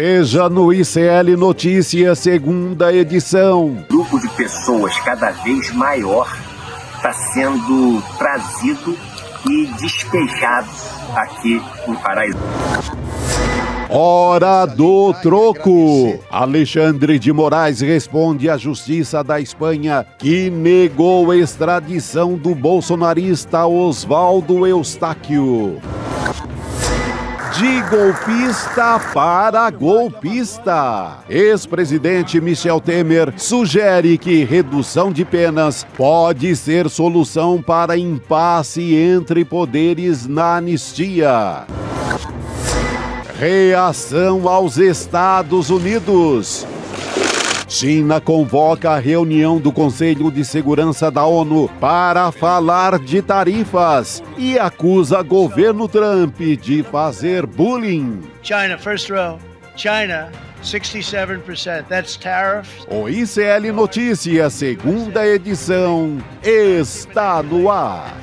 Veja no ICL Notícias, segunda edição. Um grupo de pessoas cada vez maior está sendo trazido e despejado aqui no Paraíso. Hora do troco. Alexandre de Moraes responde à Justiça da Espanha que negou a extradição do bolsonarista Oswaldo Eustáquio. De golpista para golpista. Ex-presidente Michel Temer sugere que redução de penas pode ser solução para impasse entre poderes na anistia. Reação aos Estados Unidos. China convoca a reunião do Conselho de Segurança da ONU para falar de tarifas e acusa governo Trump de fazer bullying. China, first row. China, 67%. That's tariffs. O ICL Notícias, segunda edição, está no ar.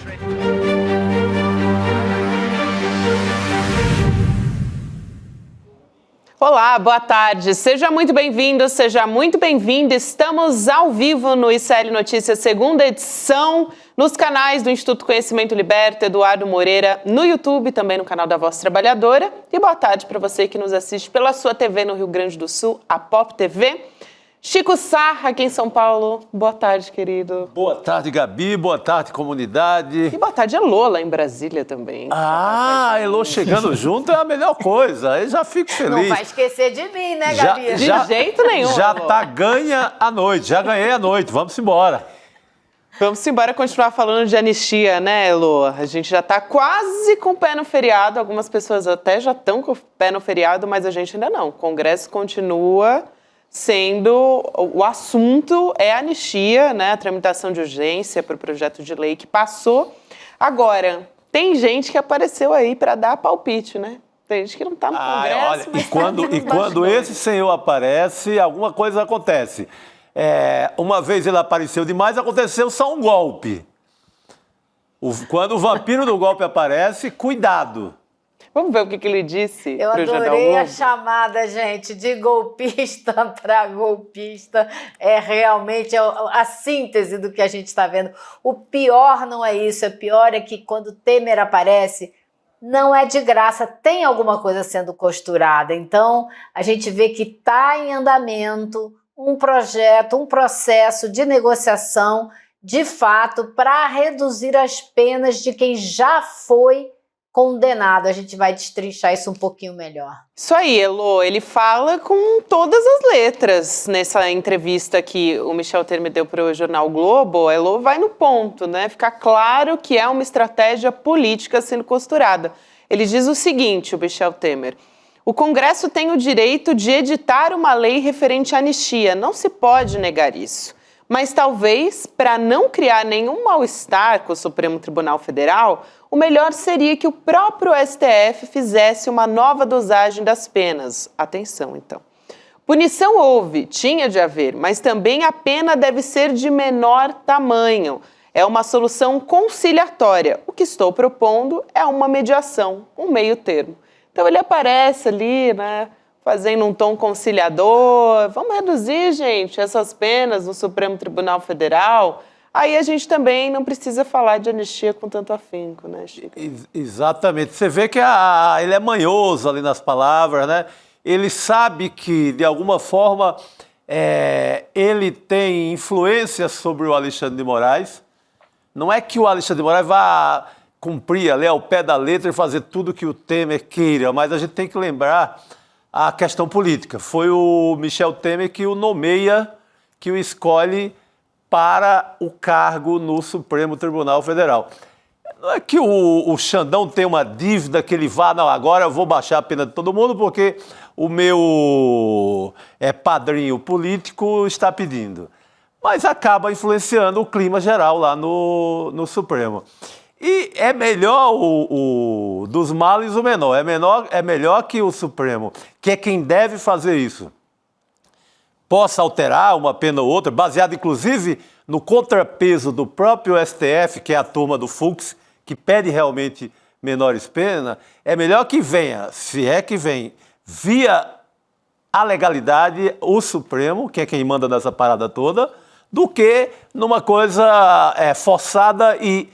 Olá, boa tarde. Seja muito bem-vindo, seja muito bem-vinda. Estamos ao vivo no ICL Notícias, segunda edição, nos canais do Instituto Conhecimento Liberta, Eduardo Moreira, no YouTube, também no canal da Voz Trabalhadora. E boa tarde para você que nos assiste pela sua TV no Rio Grande do Sul, a Pop TV. Chico Sarra, aqui em São Paulo. Boa tarde, querido. Boa tarde, Gabi. Boa tarde, comunidade. E boa tarde, Elô, lá em Brasília também. Elô chegando junto é a melhor coisa. Aí já fico feliz. Não vai esquecer de mim, né, Gabi? De jeito nenhum, Já Elô. tá ganha a noite. Já ganhei a noite. Vamos embora. Vamos embora continuar falando de anistia, né, Elô? A gente já tá quase com o pé no feriado. Algumas pessoas até já estão com o pé no feriado, mas a gente ainda não. O Congresso continua sendo... O assunto é a anistia, né? A tramitação de urgência para o projeto de lei que passou. Agora, tem gente que apareceu aí para dar palpite, né? Tem gente que não está no Congresso, Olha, mas e quando esse senhor aparece, alguma coisa acontece. Uma vez ele apareceu demais, aconteceu só um golpe. Quando o vampiro do golpe aparece, cuidado. Vamos ver o que ele disse. Eu adorei a chamada, gente, de golpista para golpista. É realmente a síntese do que a gente está vendo. O pior não é isso, o pior é que quando Temer aparece, não é de graça, tem alguma coisa sendo costurada. Então, a gente vê que está em andamento um projeto, um processo de negociação, de fato, para reduzir as penas de quem já foi condenado. A gente vai destrinchar isso um pouquinho melhor. Isso aí, Elô, ele fala com todas as letras nessa entrevista que o Michel Temer deu para o jornal Globo. Elô vai no ponto, né? Fica claro que é uma estratégia política sendo costurada. Ele diz o seguinte, o Michel Temer: o Congresso tem o direito de editar uma lei referente à anistia, não se pode negar isso. Mas talvez, para não criar nenhum mal-estar com o Supremo Tribunal Federal, o melhor seria que o próprio STF fizesse uma nova dosagem das penas. Atenção, então. Punição houve, tinha de haver, mas também a pena deve ser de menor tamanho. É uma solução conciliatória. O que estou propondo é uma mediação, um meio termo. Então ele aparece ali, né, fazendo um tom conciliador. Vamos reduzir, gente, essas penas no Supremo Tribunal Federal. Aí a gente também não precisa falar de anistia com tanto afinco, né, Chico? Exatamente. Você vê que ele é manhoso ali nas palavras, né? Ele sabe que, de alguma forma, ele tem influência sobre o Alexandre de Moraes. Não é que o Alexandre de Moraes vá cumprir ali ao pé da letra e fazer tudo que o Temer queira, mas a gente tem que lembrar a questão política. Foi o Michel Temer que o nomeia, que o escolhe para o cargo no Supremo Tribunal Federal. Não é que o Xandão tem uma dívida que ele vá, não, agora eu vou baixar a pena de todo mundo porque o meu padrinho político está pedindo. Mas acaba influenciando o clima geral lá no Supremo. E é melhor dos males o menor. É melhor que o Supremo, que é quem deve fazer isso, possa alterar uma pena ou outra, baseado inclusive no contrapeso do próprio STF, que é a turma do Fux, que pede realmente menores penas. É melhor que venha, se é que vem, via a legalidade, o Supremo, que é quem manda nessa parada toda, do que numa coisa forçada e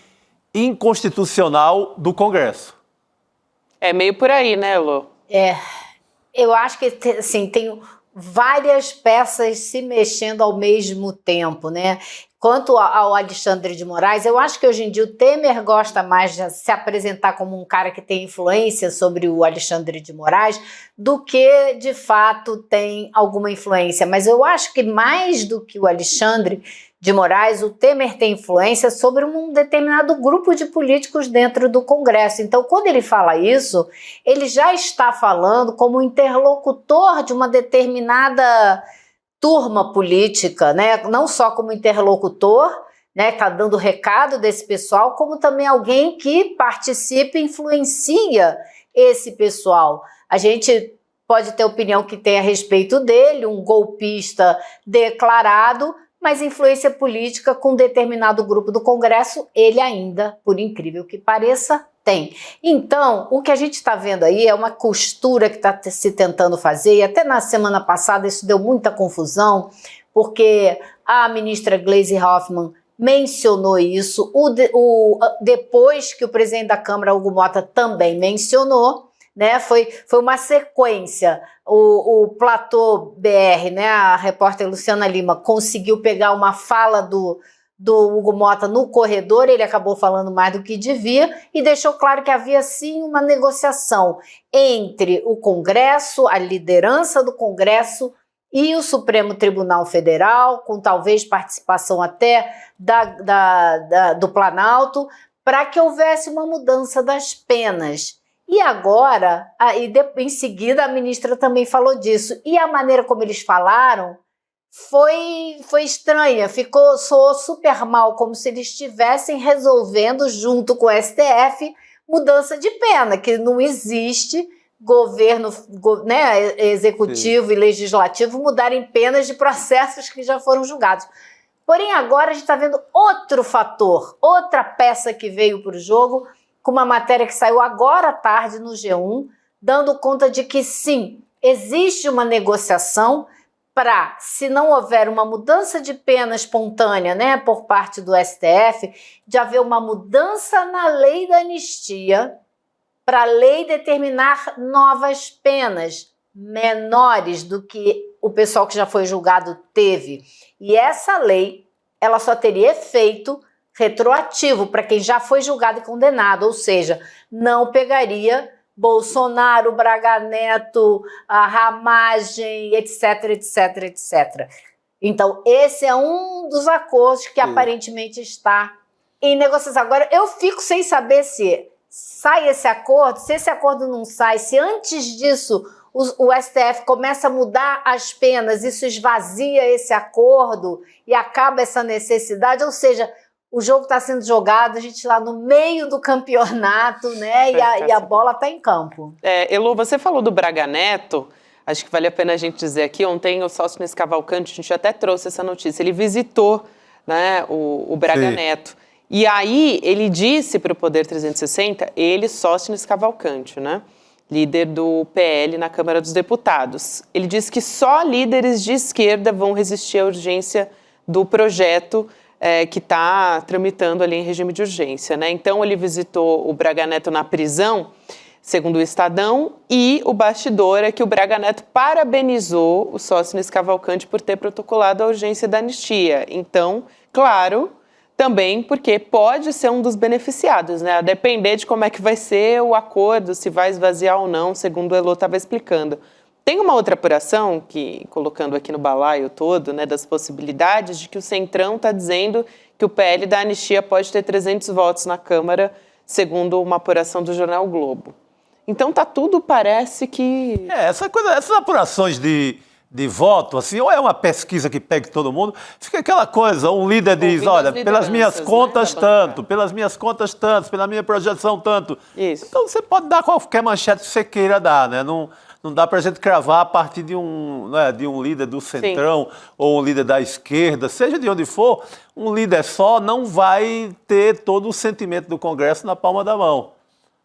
inconstitucional do Congresso. É meio por aí, né, Elô? Eu acho que assim, tem várias peças se mexendo ao mesmo tempo, né? Quanto ao Alexandre de Moraes, eu acho que hoje em dia o Temer gosta mais de se apresentar como um cara que tem influência sobre o Alexandre de Moraes do que, de fato, tem alguma influência. Mas eu acho que mais do que o Alexandre de Moraes, o Temer tem influência sobre um determinado grupo de políticos dentro do Congresso. Então, quando ele fala isso, ele já está falando como interlocutor de uma determinada turma política, né? Não só como interlocutor, né? Está dando recado desse pessoal, como também alguém que participa e influencia esse pessoal. A gente pode ter opinião que tem a respeito dele, um golpista declarado, mas influência política com determinado grupo do Congresso, ele ainda, por incrível que pareça, tem. Então, o que a gente está vendo aí é uma costura que está se tentando fazer, e até na semana passada isso deu muita confusão, porque a ministra Gleisi Hoffmann mencionou isso, depois que o presidente da Câmara, Hugo Mota, também mencionou, né? Foi uma sequência. O Platô BR, né? A repórter Luciana Lima, conseguiu pegar uma fala do Hugo Mota no corredor, ele acabou falando mais do que devia e deixou claro que havia sim uma negociação entre o Congresso, a liderança do Congresso e o Supremo Tribunal Federal, com talvez participação até do Planalto, para que houvesse uma mudança das penas. E agora, em seguida, a ministra também falou disso. E a maneira como eles falaram foi estranha, soou super mal, como se eles estivessem resolvendo, junto com o STF, mudança de pena, que não existe governo, né, executivo e legislativo mudarem penas de processos que já foram julgados. Porém, agora a gente está vendo outro fator, outra peça que veio para o jogo, com uma matéria que saiu agora à tarde no G1, dando conta de que, sim, existe uma negociação para, se não houver uma mudança de pena espontânea, né, por parte do STF, de haver uma mudança na lei da anistia, para a lei determinar novas penas menores do que o pessoal que já foi julgado teve. E essa lei, ela só teria efeito retroativo para quem já foi julgado e condenado, ou seja, não pegaria Bolsonaro, Braga Neto, a Ramagem, etc, etc, etc. Então, esse é um dos acordos que aparentemente está em negociação. Agora, eu fico sem saber se sai esse acordo, se esse acordo não sai, se antes disso o STF começa a mudar as penas, isso esvazia esse acordo e acaba essa necessidade, ou seja, o jogo está sendo jogado, a gente está no meio do campeonato, né? E a bola está em campo. Elô, você falou do Braga Neto, acho que vale a pena a gente dizer aqui, ontem o Sóstenes Cavalcante, a gente até trouxe essa notícia, ele visitou, né, o Braga Neto. E aí ele disse para o Poder 360, ele, Sóstenes Cavalcante, né, líder do PL na Câmara dos Deputados, ele disse que só líderes de esquerda vão resistir à urgência do projeto que está tramitando ali em regime de urgência, né? Então, ele visitou o Braga Neto na prisão, segundo o Estadão, e o bastidor é que o Braga Neto parabenizou o Sóstenes Cavalcante por ter protocolado a urgência da anistia. Então, claro, também porque pode ser um dos beneficiados, né? A depender de como é que vai ser o acordo, se vai esvaziar ou não, segundo o Elô estava explicando. Tem uma outra apuração, que, colocando aqui no balaio todo, né, das possibilidades, de que o Centrão está dizendo que o PL da anistia pode ter 300 votos na Câmara, segundo uma apuração do jornal Globo. Então tá tudo, parece que... essas apurações de voto, assim, ou é uma pesquisa que pega todo mundo, fica aquela coisa, um líder diz, olha, pelas minhas contas tanto, pelas minhas contas tanto, pela minha projeção tanto. Isso. Então você pode dar qualquer manchete que você queira dar, né? Não dá para a gente cravar a partir de um líder do Centrão ou um líder da esquerda, seja de onde for, um líder só não vai ter todo o sentimento do Congresso na palma da mão.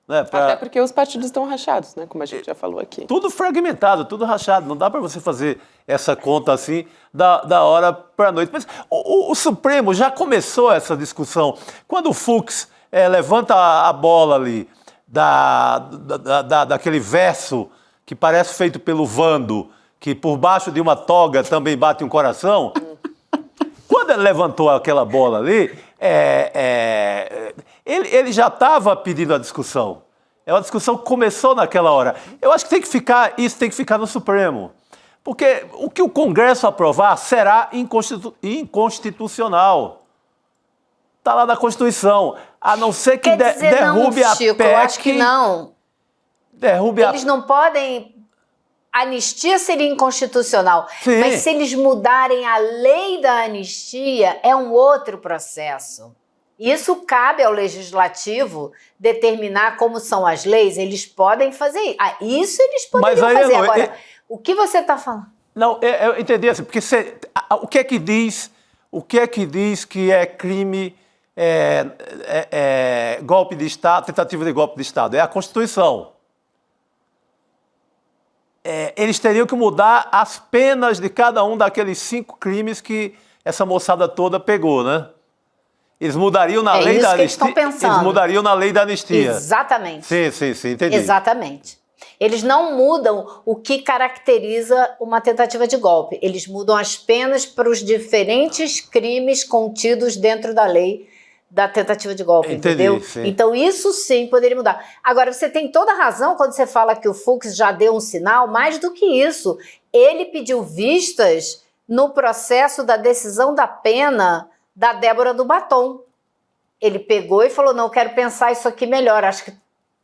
Né, Até porque os partidos estão rachados, né? Como a gente já falou aqui. Tudo fragmentado, tudo rachado. Não dá para você fazer essa conta assim da hora para a noite. Mas o Supremo já começou essa discussão. Quando o Fux levanta a bola ali daquele verso que parece feito pelo Vando, que por baixo de uma toga também bate um coração. Quando ele levantou aquela bola ali, ele já estava pedindo a discussão. É uma discussão que começou naquela hora. Eu acho que isso tem que ficar no Supremo. Porque o que o Congresso aprovar será inconstitucional. Está lá na Constituição. A não ser que derrube não, a Chico, PEC. eu acho que não. Eles não podem... Anistia seria inconstitucional, Sim. Mas se eles mudarem a lei da anistia, é um outro processo. Isso cabe ao Legislativo determinar como são as leis, eles podem fazer isso. Isso eles poderiam fazer. Agora, o que você está falando? Não, eu entendi assim, porque o que é que diz que é crime, golpe de Estado, tentativa de golpe de Estado? É a Constituição. Eles teriam que mudar as penas de cada um daqueles 5 crimes que essa moçada toda pegou, né? Eles mudariam na lei da anistia. Eles mudariam na lei da anistia. Exatamente. Sim, entendi. Exatamente. Eles não mudam o que caracteriza uma tentativa de golpe. Eles mudam as penas para os diferentes crimes contidos dentro da lei da tentativa de golpe, entendeu? Sim. Então isso sim poderia mudar. Agora, você tem toda a razão quando você fala que o Fux já deu um sinal, mais do que isso, ele pediu vistas no processo da decisão da pena da Débora do Batom. Ele pegou e falou, não, eu quero pensar isso aqui melhor, acho que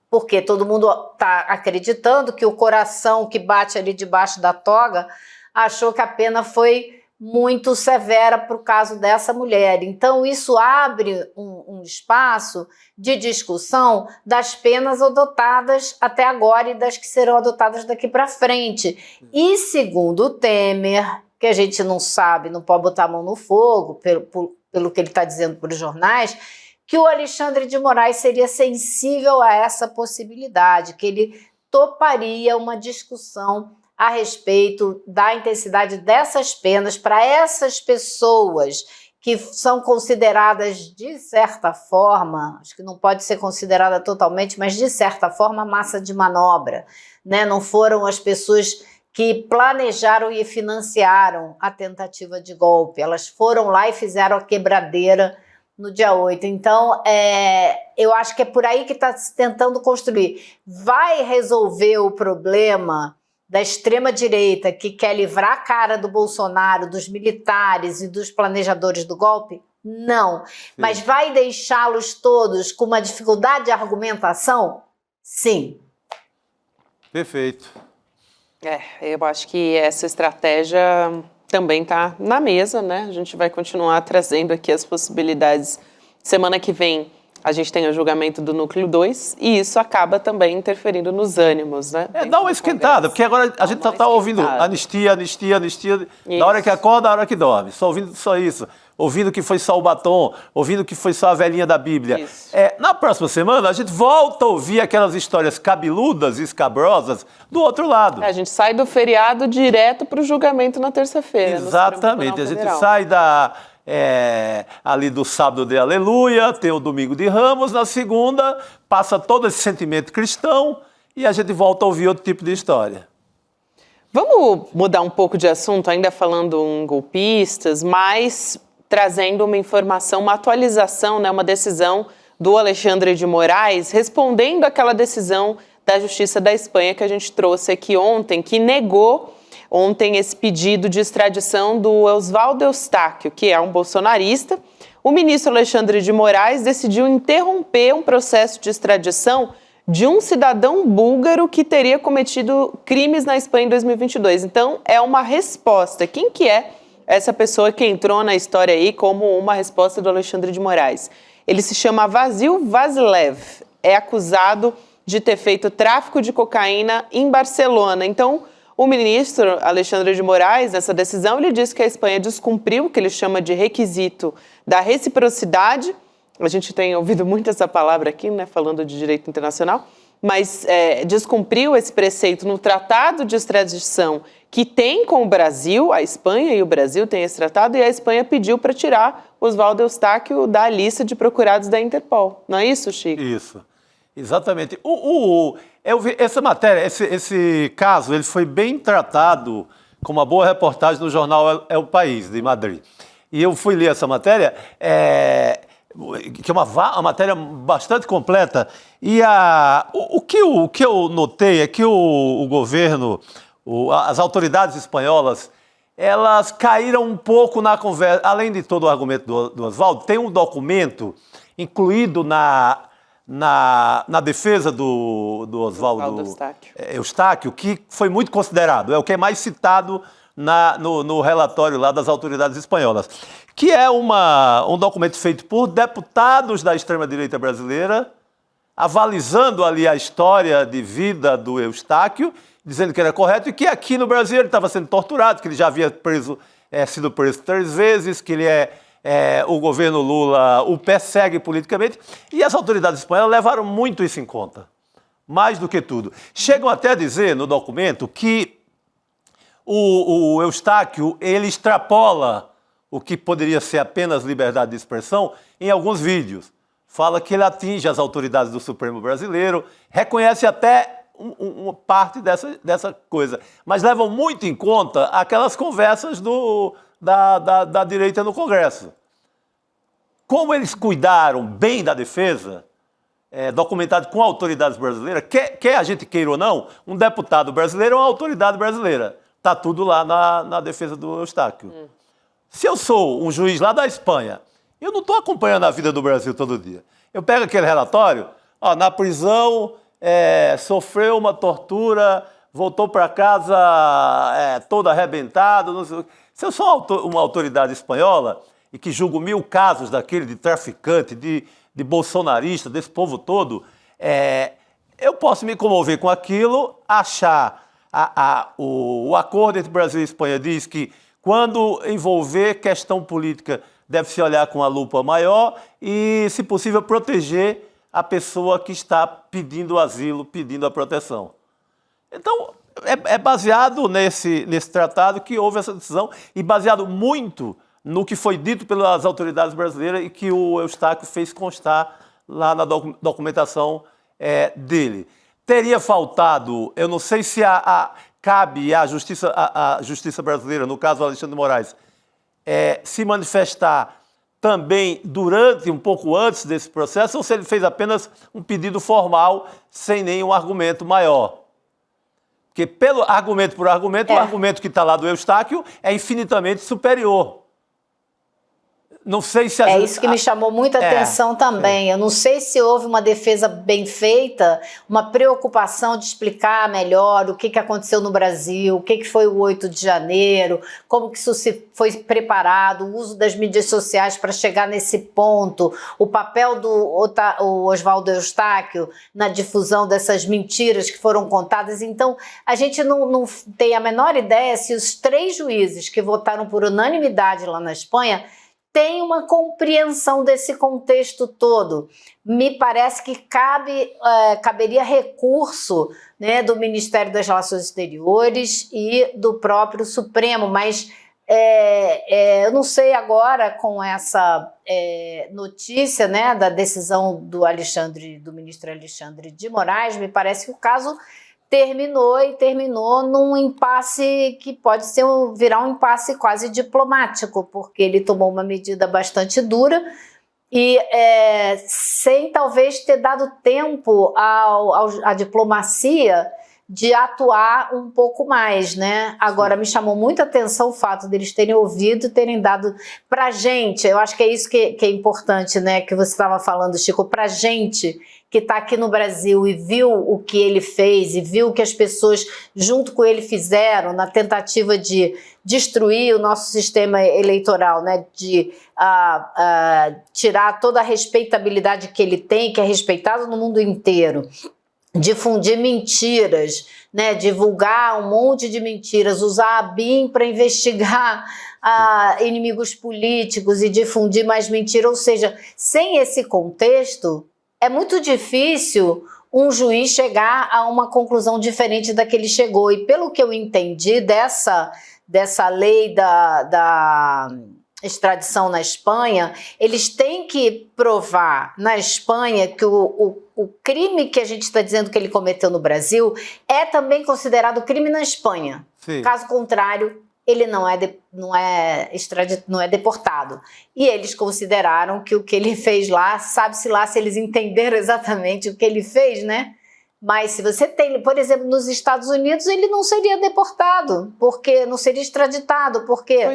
porque todo mundo está acreditando que o coração que bate ali debaixo da toga achou que a pena foi muito severa para o caso dessa mulher. Então, isso abre um espaço de discussão das penas adotadas até agora e das que serão adotadas daqui para frente. E, segundo o Temer, que a gente não sabe, não pode botar a mão no fogo, pelo que ele está dizendo para os jornais, que o Alexandre de Moraes seria sensível a essa possibilidade, que ele toparia uma discussão a respeito da intensidade dessas penas para essas pessoas que são consideradas, de certa forma, acho que não pode ser considerada totalmente, mas de certa forma, massa de manobra, né? Não foram as pessoas que planejaram e financiaram a tentativa de golpe, elas foram lá e fizeram a quebradeira no dia 8. Então, eu acho que é por aí que está se tentando construir. Vai resolver o problema da extrema-direita que quer livrar a cara do Bolsonaro, dos militares e dos planejadores do golpe? Não. Sim. Mas vai deixá-los todos com uma dificuldade de argumentação? Sim. Perfeito. Eu acho que essa estratégia também está na mesa, né? A gente vai continuar trazendo aqui as possibilidades. Semana que vem a gente tem o julgamento do Núcleo 2 e isso acaba também interferindo nos ânimos, né? Dá uma esquentada, porque agora a gente está ouvindo anistia. Da hora que acorda, da hora que dorme. Só ouvindo só isso. Ouvindo que foi só o batom, ouvindo que foi só a velhinha da Bíblia. Na próxima semana, a gente volta a ouvir aquelas histórias cabeludas e escabrosas do outro lado. A gente sai do feriado direto para o julgamento na terça-feira. Exatamente. A gente sai ali do sábado de Aleluia, tem o domingo de Ramos, na segunda passa todo esse sentimento cristão e a gente volta a ouvir outro tipo de história. Vamos mudar um pouco de assunto, ainda falando em golpistas, mas trazendo uma informação, uma atualização, né, uma decisão do Alexandre de Moraes, respondendo àquela decisão da Justiça da Espanha que a gente trouxe aqui ontem, que negou ontem esse pedido de extradição do Oswaldo Eustáquio, que é um bolsonarista. O ministro Alexandre de Moraes decidiu interromper um processo de extradição de um cidadão búlgaro que teria cometido crimes na Espanha em 2022. Então, é uma resposta. Quem que é essa pessoa que entrou na história aí como uma resposta do Alexandre de Moraes? Ele se chama Vasil Vasilev, é acusado de ter feito tráfico de cocaína em Barcelona. Então, o ministro Alexandre de Moraes, nessa decisão, ele disse que a Espanha descumpriu o que ele chama de requisito da reciprocidade a gente tem ouvido muito essa palavra aqui, né, falando de direito internacional, mas descumpriu esse preceito no tratado de extradição que tem com o Brasil, a Espanha e o Brasil têm esse tratado, e a Espanha pediu para tirar Oswaldo Eustáquio da lista de procurados da Interpol. Não é isso, Chico? Isso, exatamente. Eu vi essa matéria, esse caso, ele foi bem tratado com uma boa reportagem no jornal É o País, de Madrid. E eu fui ler essa matéria, que é uma matéria bastante completa. E o que eu notei é que o governo, as autoridades espanholas, elas caíram um pouco na conversa. Além de todo o argumento do Oswaldo, tem um documento incluído na defesa do Oswaldo Eustáquio, que foi muito considerado, é o que é mais citado no relatório lá das autoridades espanholas, que é um documento feito por deputados da extrema-direita brasileira, avalizando ali a história de vida do Eustáquio, dizendo que era correto e que aqui no Brasil ele estava sendo torturado, que ele já havia sido preso 3 vezes, que ele o governo Lula o persegue politicamente, e as autoridades espanholas levaram muito isso em conta, mais do que tudo. Chegam até a dizer no documento que o Eustáquio, ele extrapola o que poderia ser apenas liberdade de expressão em alguns vídeos. Fala que ele atinge as autoridades do Supremo brasileiro, reconhece até uma parte dessa coisa, mas levam muito em conta aquelas conversas da direita no Congresso. Como eles cuidaram bem da defesa, documentado com autoridades brasileiras, quer a gente queira ou não, um deputado brasileiro é uma autoridade brasileira. Está tudo lá na defesa do Eustáquio. Se eu sou um juiz lá da Espanha, eu não estou acompanhando a vida do Brasil todo dia. Eu pego aquele relatório, na prisão, sofreu uma tortura, voltou para casa todo arrebentado. Não sei. Se eu sou uma autoridade espanhola e que julgo 1000 casos daquele de traficante, de bolsonarista, desse povo todo, eu posso me comover com aquilo, achar o acordo entre Brasil e Espanha diz que quando envolver questão política deve-se olhar com a lupa maior e, se possível, proteger a pessoa que está pedindo asilo, pedindo a proteção. Então, é baseado nesse tratado que houve essa decisão e baseado muito no que foi dito pelas autoridades brasileiras e que o Eustáquio fez constar lá na documentação dele. Teria faltado, eu não sei se cabe à justiça brasileira, no caso Alexandre de Moraes, se manifestar também durante, um pouco antes desse processo, ou se ele fez apenas um pedido formal, sem nenhum argumento maior. Porque pelo argumento por argumento, o argumento que está lá do Eustáquio é infinitamente superior. Não sei se isso que me chamou muita atenção também. Eu não sei se houve uma defesa bem feita, uma preocupação de explicar melhor o que aconteceu no Brasil, o que foi o 8 de janeiro, como que isso foi preparado, o uso das mídias sociais para chegar nesse ponto, o papel do Oswaldo Eustáquio na difusão dessas mentiras que foram contadas. Então, a gente não tem a menor ideia se os 3 juízes que votaram por unanimidade lá na Espanha tem uma compreensão desse contexto todo. Me parece que caberia recurso, né, do Ministério das Relações Exteriores e do próprio Supremo, mas eu não sei agora com essa notícia, né, da decisão do ministro Alexandre de Moraes, me parece que o caso terminou num impasse que pode virar um impasse quase diplomático, porque ele tomou uma medida bastante dura e sem talvez ter dado tempo à diplomacia de atuar um pouco mais, né? Agora, me chamou muita atenção o fato deles terem ouvido e terem dado pra gente, eu acho que é isso que é importante, né, que você estava falando, Chico, pra gente que está aqui no Brasil e viu o que ele fez e viu o que as pessoas junto com ele fizeram na tentativa de destruir o nosso sistema eleitoral, né? De tirar toda a respeitabilidade que ele tem, que é respeitado no mundo inteiro. difundir mentiras, né, divulgar um monte de mentiras, usar a BIM para investigar inimigos políticos e difundir mais mentira. Ou seja, sem esse contexto, é muito difícil um juiz chegar a uma conclusão diferente da que ele chegou. E pelo que eu entendi dessa lei da extradição na Espanha, eles têm que provar na Espanha que o crime que a gente está dizendo que ele cometeu no Brasil é também considerado crime na Espanha. Sim. Caso contrário, ele não é deportado. E eles consideraram que o que ele fez lá, sabe-se lá se eles entenderam exatamente o que ele fez, né? Mas se você tem, por exemplo, nos Estados Unidos, ele não seria deportado, porque não seria extraditado, porque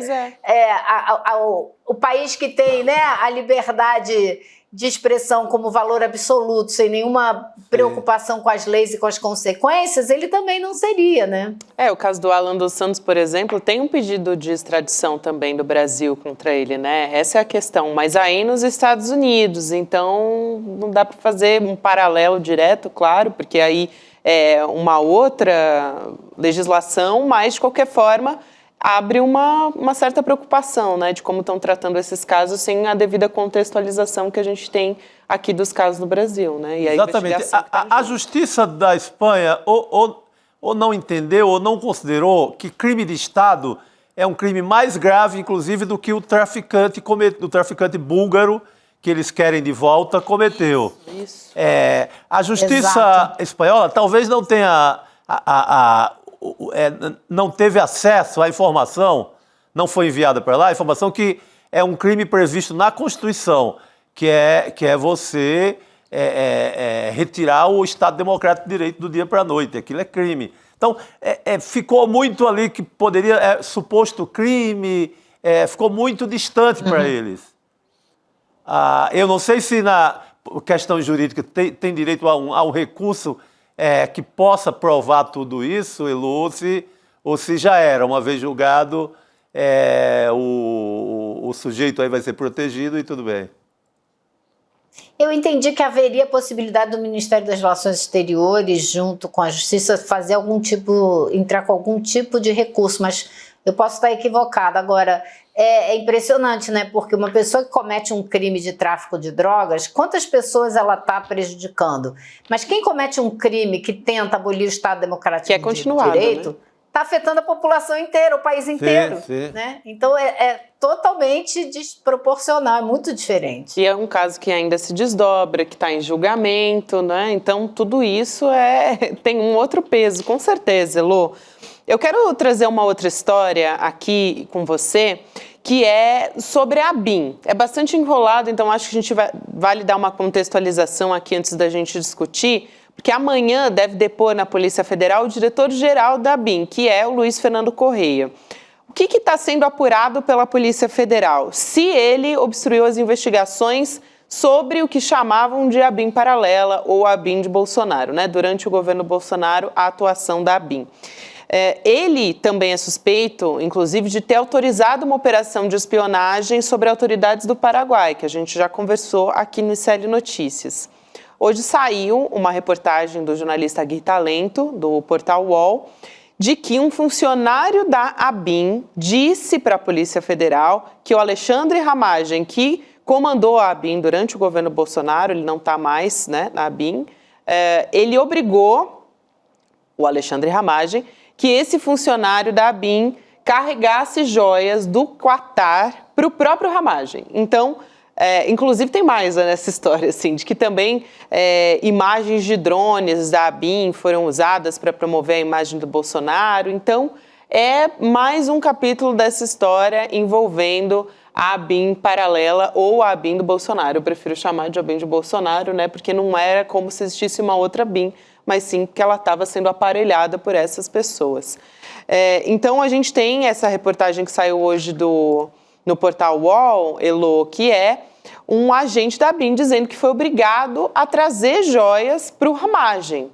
o país que tem, né, a liberdade de expressão como valor absoluto, sem nenhuma preocupação com as leis e com as consequências, ele também não seria, né? O caso do Alan dos Santos, por exemplo, tem um pedido de extradição também do Brasil contra ele, né? Essa é a questão, mas aí nos Estados Unidos, então não dá para fazer um paralelo direto, claro, porque aí é uma outra legislação, mas de qualquer forma abre uma certa preocupação, né, de como estão tratando esses casos sem a devida contextualização que a gente tem aqui dos casos no Brasil, né? E Exatamente. A Justiça da Espanha ou não entendeu ou não considerou que crime de Estado é um crime mais grave, inclusive, do que o traficante búlgaro que eles querem de volta cometeu. Isso. A Justiça espanhola talvez não tenha não teve acesso à informação, não foi enviada para lá, a informação que é um crime previsto na Constituição, que é você retirar o Estado Democrático de Direito do dia para a noite. Aquilo é crime. Então, ficou muito ali que poderia, suposto crime, ficou muito distante para eles. Eu não sei se na questão jurídica tem direito a um recurso que possa provar tudo isso, Elu, ou se já era, uma vez julgado, o sujeito aí vai ser protegido e tudo bem. Eu entendi que haveria possibilidade do Ministério das Relações Exteriores, junto com a Justiça, entrar com algum tipo de recurso, mas eu posso estar equivocada. Agora, é impressionante, né? Porque uma pessoa que comete um crime de tráfico de drogas, quantas pessoas ela está prejudicando? Mas quem comete um crime que tenta abolir o Estado Democrático de Direito, está afetando a população inteira, o país inteiro. Sim. Né? Então, é totalmente desproporcional, é muito diferente. E é um caso que ainda se desdobra, que está em julgamento, né? Então, tudo isso tem um outro peso, com certeza, Elô. Eu quero trazer uma outra história aqui com você, que é sobre a BIM. É bastante enrolado, então acho que a gente vale dar uma contextualização aqui antes da gente discutir, porque amanhã deve depor na Polícia Federal o diretor-geral da BIM, que é o Luiz Fernando Correia. O que está sendo apurado pela Polícia Federal? Se ele obstruiu as investigações sobre o que chamavam de ABIN paralela ou ABIN de Bolsonaro, né? Durante o governo Bolsonaro, a atuação da ABIN. Ele também é suspeito, inclusive, de ter autorizado uma operação de espionagem sobre autoridades do Paraguai, que a gente já conversou aqui no ICL Notícias. Hoje saiu uma reportagem do jornalista Gui Talento, do portal UOL, de que um funcionário da ABIN disse para a Polícia Federal que o Alexandre Ramagem, que comandou a ABIN durante o governo Bolsonaro, ele não está mais, né, na ABIN, ele obrigou o Alexandre Ramagem que esse funcionário da ABIN carregasse joias do Qatar para o próprio Ramagem. Então, inclusive tem mais nessa história, assim, de que também imagens de drones da ABIN foram usadas para promover a imagem do Bolsonaro. Então, é mais um capítulo dessa história envolvendo a ABIN paralela ou a ABIN do Bolsonaro. Eu prefiro chamar de ABIN de Bolsonaro, né, porque não era como se existisse uma outra ABIN, mas sim que ela estava sendo aparelhada por essas pessoas. Então, a gente tem essa reportagem que saiu hoje no portal UOL, Elô, que é um agente da ABIN dizendo que foi obrigado a trazer joias para o Ramagem.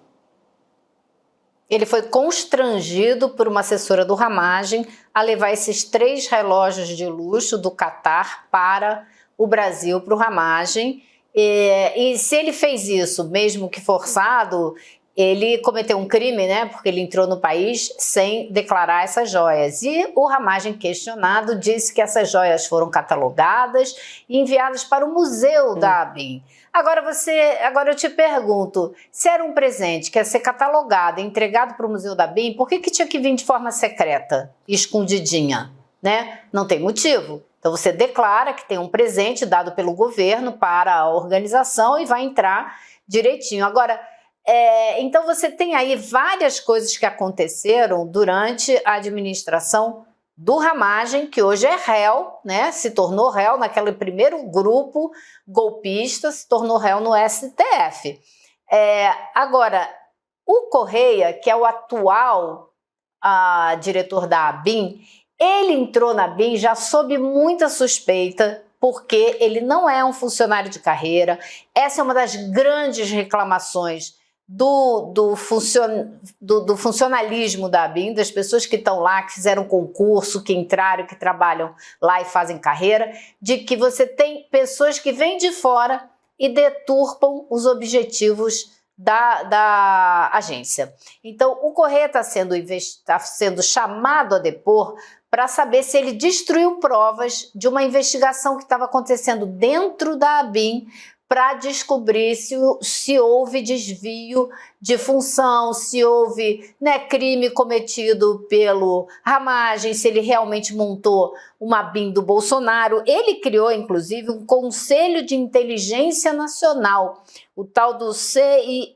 Ele foi constrangido por uma assessora do Ramagem a levar esses 3 relógios de luxo do Qatar para o Brasil, para o Ramagem. E se ele fez isso, mesmo que forçado, ele cometeu um crime, né? Porque ele entrou no país sem declarar essas joias. E o Ramagem, questionado, disse que essas joias foram catalogadas e enviadas para o museu da ABIN. Agora eu te pergunto, se era um presente que ia ser catalogado e entregado para o museu da ABIN, por que tinha que vir de forma secreta, escondidinha, né? Não tem motivo. Então você declara que tem um presente dado pelo governo para a organização e vai entrar direitinho. Agora, então você tem aí várias coisas que aconteceram durante a administração do Ramagem, que hoje é réu, né? Se tornou réu naquele primeiro grupo golpista, se tornou réu no STF. Agora, o Correia, que é o atual diretor da ABIN, ele entrou na ABIN já sob muita suspeita, porque ele não é um funcionário de carreira. Essa é uma das grandes reclamações do funcionalismo da ABIN, das pessoas que estão lá, que fizeram concurso, que entraram, que trabalham lá e fazem carreira, de que você tem pessoas que vêm de fora e deturpam os objetivos da agência. Então, o Correia está sendo chamado a depor para saber se ele destruiu provas de uma investigação que estava acontecendo dentro da ABIN, para descobrir se houve desvio de função, se houve, né, crime cometido pelo Ramagem, se ele realmente montou uma ABIN do Bolsonaro. Ele criou, inclusive, um Conselho de Inteligência Nacional, o tal do CIN,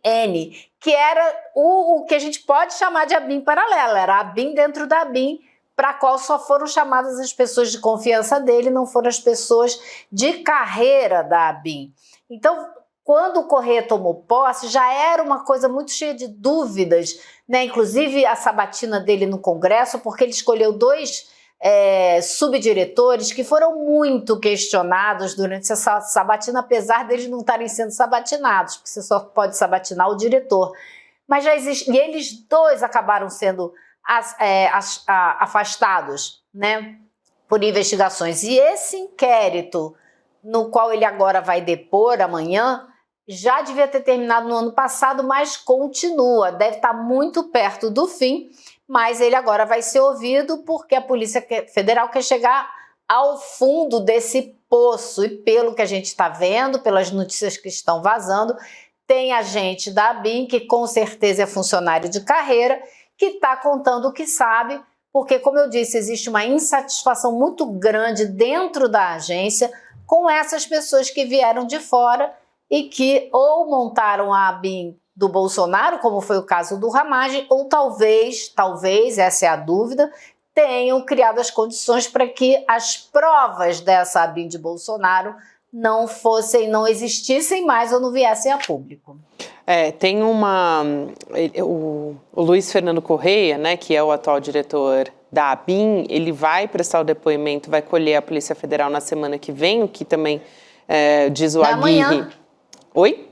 que era o que a gente pode chamar de ABIN paralela, era a ABIN dentro da ABIN, para a qual só foram chamadas as pessoas de confiança dele, não foram as pessoas de carreira da ABIN. Então, quando o Correia tomou posse, já era uma coisa muito cheia de dúvidas, né? Inclusive a sabatina dele no Congresso, porque ele escolheu 2 subdiretores que foram muito questionados durante essa sabatina, apesar deles não estarem sendo sabatinados, porque você só pode sabatinar o diretor. Mas já existe, e eles 2 acabaram sendo afastados, né, por investigações. E esse inquérito, no qual ele agora vai depor amanhã, já devia ter terminado no ano passado, mas continua, deve estar muito perto do fim, mas ele agora vai ser ouvido porque a Polícia Federal quer chegar ao fundo desse poço, e pelo que a gente está vendo, pelas notícias que estão vazando, tem agente da ABIN, que com certeza é funcionário de carreira, que está contando o que sabe, porque, como eu disse, existe uma insatisfação muito grande dentro da agência com essas pessoas que vieram de fora e que ou montaram a ABIN do Bolsonaro, como foi o caso do Ramagem, ou talvez, essa é a dúvida, tenham criado as condições para que as provas dessa ABIN de Bolsonaro não existissem mais ou não viessem a público. Tem o Luiz Fernando Correia, né, que é o atual diretor da ABIN, ele vai prestar o depoimento, vai colher a Polícia Federal na semana que vem, o que também diz o Aguirre. Amanhã. Oi?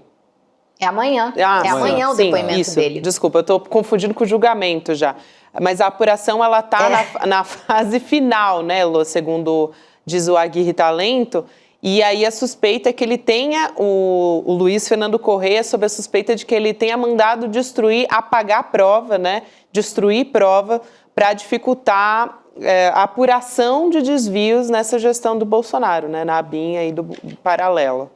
É amanhã. Amanhã o depoimento dele. Desculpa, eu estou confundindo com o julgamento já. Mas a apuração, ela está na fase final, né, Lô, segundo diz o Aguirre Talento. E aí a suspeita é que ele tenha, o Luiz Fernando Correia, sob a suspeita de que ele tenha mandado apagar a prova, né? Destruir prova para dificultar a apuração de desvios nessa gestão do Bolsonaro, né? Na ABIN aí do paralelo.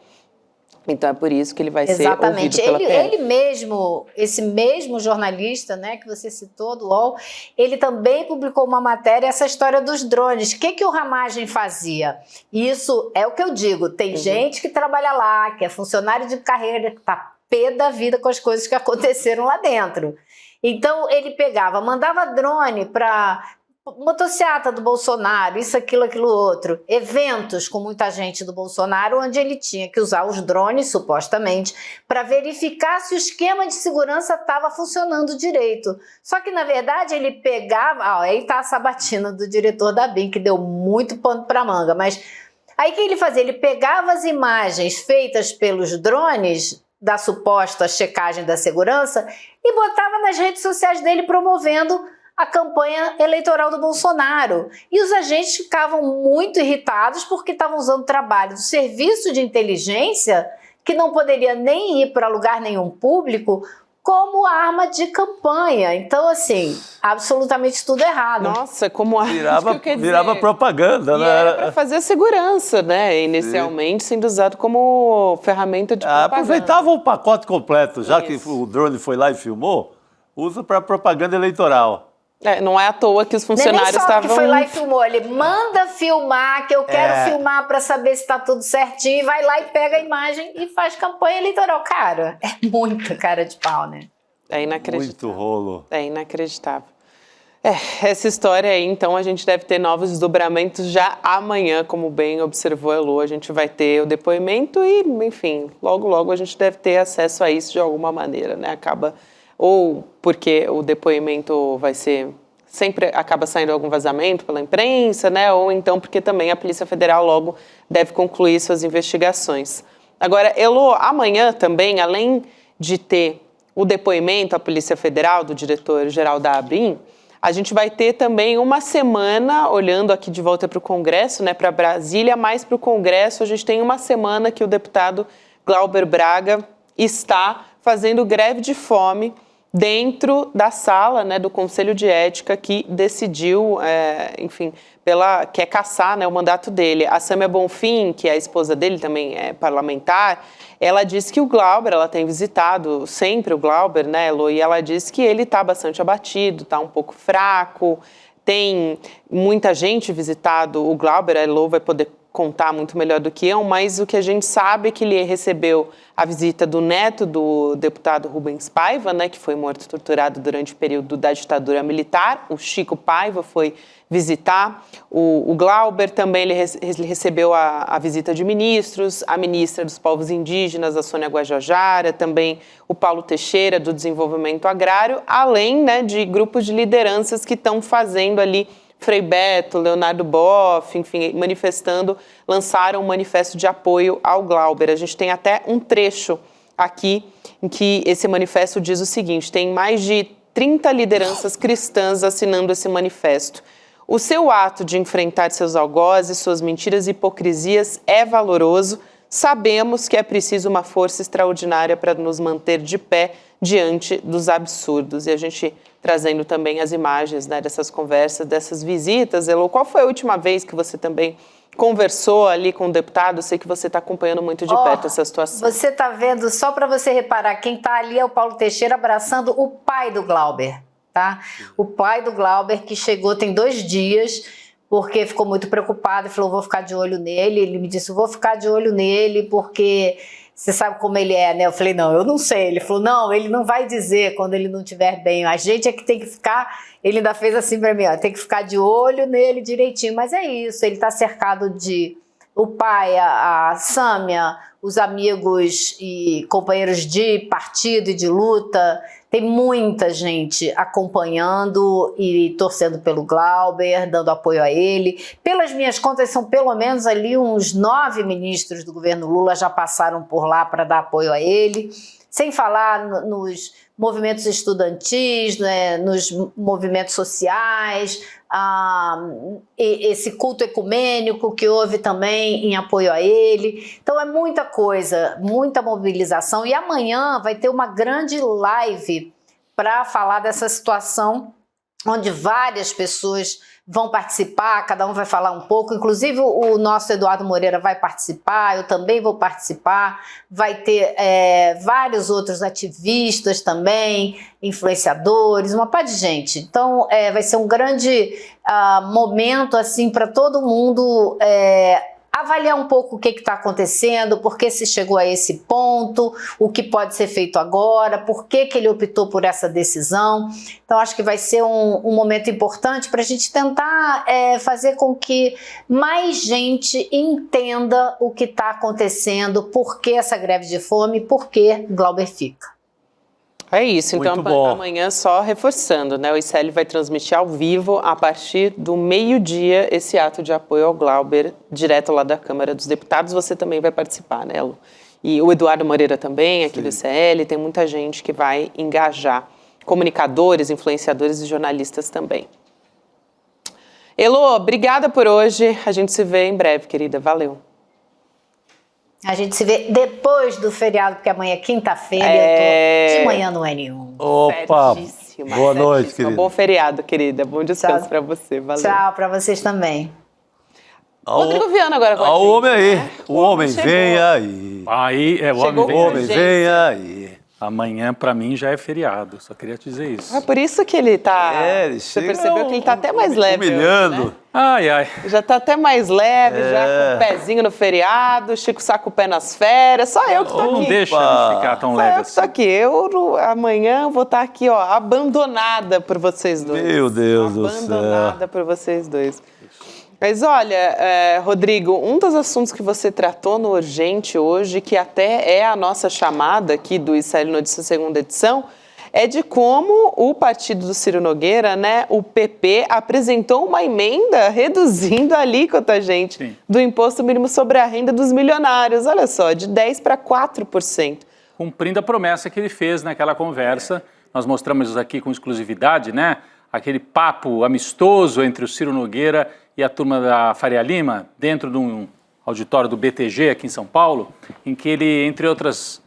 Então é por isso que ele vai ser ouvido pela PF. Ele mesmo, esse mesmo jornalista, né, que você citou, do UOL, ele também publicou uma matéria, essa história dos drones. O que o Ramagem fazia? Isso é o que eu digo, tem gente que trabalha lá, que é funcionário de carreira, que está pé da vida com as coisas que aconteceram lá dentro. Então ele mandava drone para motociata do Bolsonaro, isso, aquilo outro, eventos com muita gente do Bolsonaro, onde ele tinha que usar os drones, supostamente, para verificar se o esquema de segurança estava funcionando direito. Só que, na verdade, ele pegava... aí está a sabatina do diretor da ABIN, que deu muito pano para manga, mas aí o que ele fazia? Ele pegava as imagens feitas pelos drones da suposta checagem da segurança e botava nas redes sociais dele promovendo a campanha eleitoral do Bolsonaro. E os agentes ficavam muito irritados porque estavam usando o trabalho do serviço de inteligência, que não poderia nem ir para lugar nenhum público, como arma de campanha. Então, assim, absolutamente tudo errado. Nossa, como arma, virava propaganda, né? Era para fazer a segurança, né? Inicialmente, sendo usado como ferramenta de propaganda. Aproveitava o pacote completo, já que o drone foi lá e filmou, usa para propaganda eleitoral. Não é à toa que os funcionários estavam... Nem só que foi lá e filmou, ele manda filmar, que eu quero filmar para saber se está tudo certinho, e vai lá e pega a imagem e faz campanha eleitoral. Cara, é muita cara de pau, né? É inacreditável. Muito rolo. É inacreditável. Essa história aí, então, a gente deve ter novos desdobramentos já amanhã, como bem observou a Elô. A gente vai ter o depoimento e, enfim, logo, logo a gente deve ter acesso a isso de alguma maneira, né? Ou porque o depoimento vai ser... Sempre acaba saindo algum vazamento pela imprensa, né? Ou então porque também a Polícia Federal logo deve concluir suas investigações. Agora, Elô, amanhã também, além de ter o depoimento à Polícia Federal do diretor-geral da ABIN, a gente vai ter também uma semana, olhando aqui de volta para o Congresso, né, para Brasília, mas para o Congresso a gente tem uma semana que o deputado Glauber Braga está fazendo greve de fome dentro da sala, né, do Conselho de Ética, que decidiu, enfim, quer cassar, né, o mandato dele. A Sâmia Bonfim, que é a esposa dele, também é parlamentar, ela disse que o Glauber, ela tem visitado sempre o Glauber, né, Elô, e ela disse que ele está bastante abatido, está um pouco fraco, tem muita gente visitado o Glauber, a Elô vai poder contar muito melhor do que eu, mas o que a gente sabe é que ele recebeu a visita do neto do deputado Rubens Paiva, né, que foi morto e torturado durante o período da ditadura militar. O Chico Paiva foi visitar o Glauber, também ele recebeu a visita de ministros, a ministra dos povos indígenas, a Sônia Guajajara, também o Paulo Teixeira, do desenvolvimento agrário, além, né, de grupos de lideranças que estão fazendo ali, Frei Beto, Leonardo Boff, enfim, lançaram um manifesto de apoio ao Glauber. A gente tem até um trecho aqui em que esse manifesto diz o seguinte: tem mais de 30 lideranças cristãs assinando esse manifesto. O seu ato de enfrentar seus algozes, suas mentiras e hipocrisias é valoroso. Sabemos que é preciso uma força extraordinária para nos manter de pé diante dos absurdos. E a gente trazendo também as imagens, né, dessas conversas, dessas visitas. Elô, qual foi a última vez que você também conversou ali com o deputado? Eu sei que você está acompanhando muito de perto essa situação. Você está vendo, só para você reparar, quem está ali é o Paulo Teixeira abraçando o pai do Glauber, tá? O pai do Glauber, que chegou tem 2 dias, porque ficou muito preocupado e falou, vou ficar de olho nele. Ele me disse, vou ficar de olho nele porque você sabe como ele é, né? Eu falei, não, eu não sei. Ele falou, não, ele não vai dizer quando ele não estiver bem. A gente é que tem que ficar... Ele ainda fez assim para mim, ó, tem que ficar de olho nele direitinho. Mas é isso, ele está cercado de... O pai, a Sâmia, os amigos e companheiros de partido e de luta... Tem muita gente acompanhando e torcendo pelo Glauber, dando apoio a ele. Pelas minhas contas, são pelo menos ali uns 9 ministros do governo Lula já passaram por lá para dar apoio a ele. Sem falar nos movimentos estudantis, né, nos movimentos sociais, esse culto ecumênico que houve também em apoio a ele. Então é muita coisa, muita mobilização. E amanhã vai ter uma grande live para falar dessa situação, onde várias pessoas vão participar, cada um vai falar um pouco, inclusive o nosso Eduardo Moreira vai participar, eu também vou participar, vai ter vários outros ativistas também, influenciadores, uma par de gente. Então vai ser um grande momento assim para todo mundo avaliar um pouco o que está acontecendo, por que se chegou a esse ponto, o que pode ser feito agora, por que ele optou por essa decisão. Então, acho que vai ser um momento importante para a gente tentar fazer com que mais gente entenda o que está acontecendo, por que essa greve de fome, por que Glauber fica. É isso, então Muito amanhã só reforçando, né? O ICL vai transmitir ao vivo a partir do meio-dia esse ato de apoio ao Glauber, direto lá da Câmara dos Deputados. Você também vai participar, né, Lu? E o Eduardo Moreira também, aqui do ICL, tem muita gente que vai engajar, comunicadores, influenciadores e jornalistas também. Elô, obrigada por hoje, a gente se vê em breve, querida, valeu. A gente se vê depois do feriado, porque amanhã é quinta-feira e eu tô de manhã não é nenhum. Opa, Certíssima, boa noite, certíssima. querida. Bom feriado, querida. Bom descanso Tchau. pra você. Valeu. Tchau pra vocês também. Rodrigo Viana agora com a Olha o gente, homem aí. né? O homem chegou. vem aí. Aí, o Chegou homem O vem. homem gente. vem aí. Amanhã, pra mim, já é feriado. Só queria te dizer isso. É por isso que ele tá... Ele Você chega percebeu que ele tá até mais leve hoje, humilhando. né? Ai, ai. Já tá até mais leve, já com o pezinho no feriado, Chico saca o pé nas férias. Só eu que tô Não aqui. deixa ele ficar tão Só leve eu que tô assim. aqui. Amanhã vou estar aqui, ó, abandonada por vocês dois. Meu Deus do céu. Abandonada por vocês dois. Mas olha, Rodrigo, um dos assuntos que você tratou no Urgente hoje, que até é a nossa chamada aqui do ICL Notícias segunda edição, é de como o partido do Ciro Nogueira, né, o PP, apresentou uma emenda reduzindo a alíquota, gente, Sim. do imposto mínimo sobre a renda dos milionários. Olha só, de 10% para 4%. Cumprindo a promessa que ele fez naquela conversa. Nós mostramos aqui com exclusividade, né? Aquele papo amistoso entre o Ciro Nogueira e a turma da Faria Lima, dentro de um auditório do BTG aqui em São Paulo, em que ele, entre outras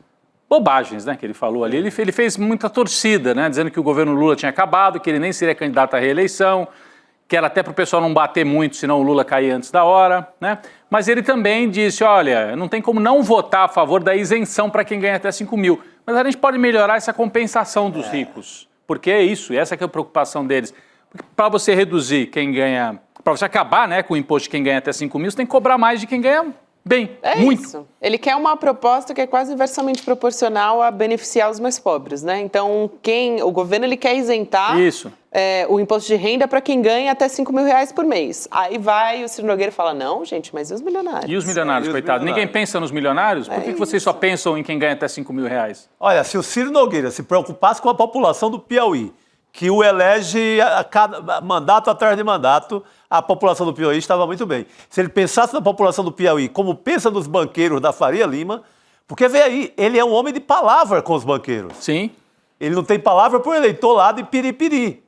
bobagens, né, que ele falou ali, ele fez muita torcida, né, dizendo que o governo Lula tinha acabado, que ele nem seria candidato à reeleição, que era até para o pessoal não bater muito, senão o Lula caía antes da hora, né? Mas ele também disse, olha, não tem como não votar a favor da isenção para quem ganha até 5 mil, mas a gente pode melhorar essa compensação dos ricos, porque é isso, essa que é a preocupação deles. Para você reduzir quem ganha, para você acabar, né, com o imposto de quem ganha até 5 mil, você tem que cobrar mais de quem ganha bem, É muito. isso. Ele quer uma proposta que é quase inversamente proporcional a beneficiar os mais pobres, né? Então, o governo ele quer isentar Isso. o imposto de renda para quem ganha até 5 mil reais por mês. Aí vai o Ciro Nogueira e fala, não, gente, mas e os milionários? E os milionários, E os coitados? milionários? Ninguém pensa nos milionários? Por que vocês só pensam em quem ganha até 5 mil reais? Olha, se o Ciro Nogueira se preocupasse com a população do Piauí, que o elege a cada mandato atrás de mandato, a população do Piauí estava muito bem. Se ele pensasse na população do Piauí como pensa nos banqueiros da Faria Lima, porque vê aí, ele é um homem de palavra com os banqueiros. Sim. Ele não tem palavra para o eleitor lá de Piripiri,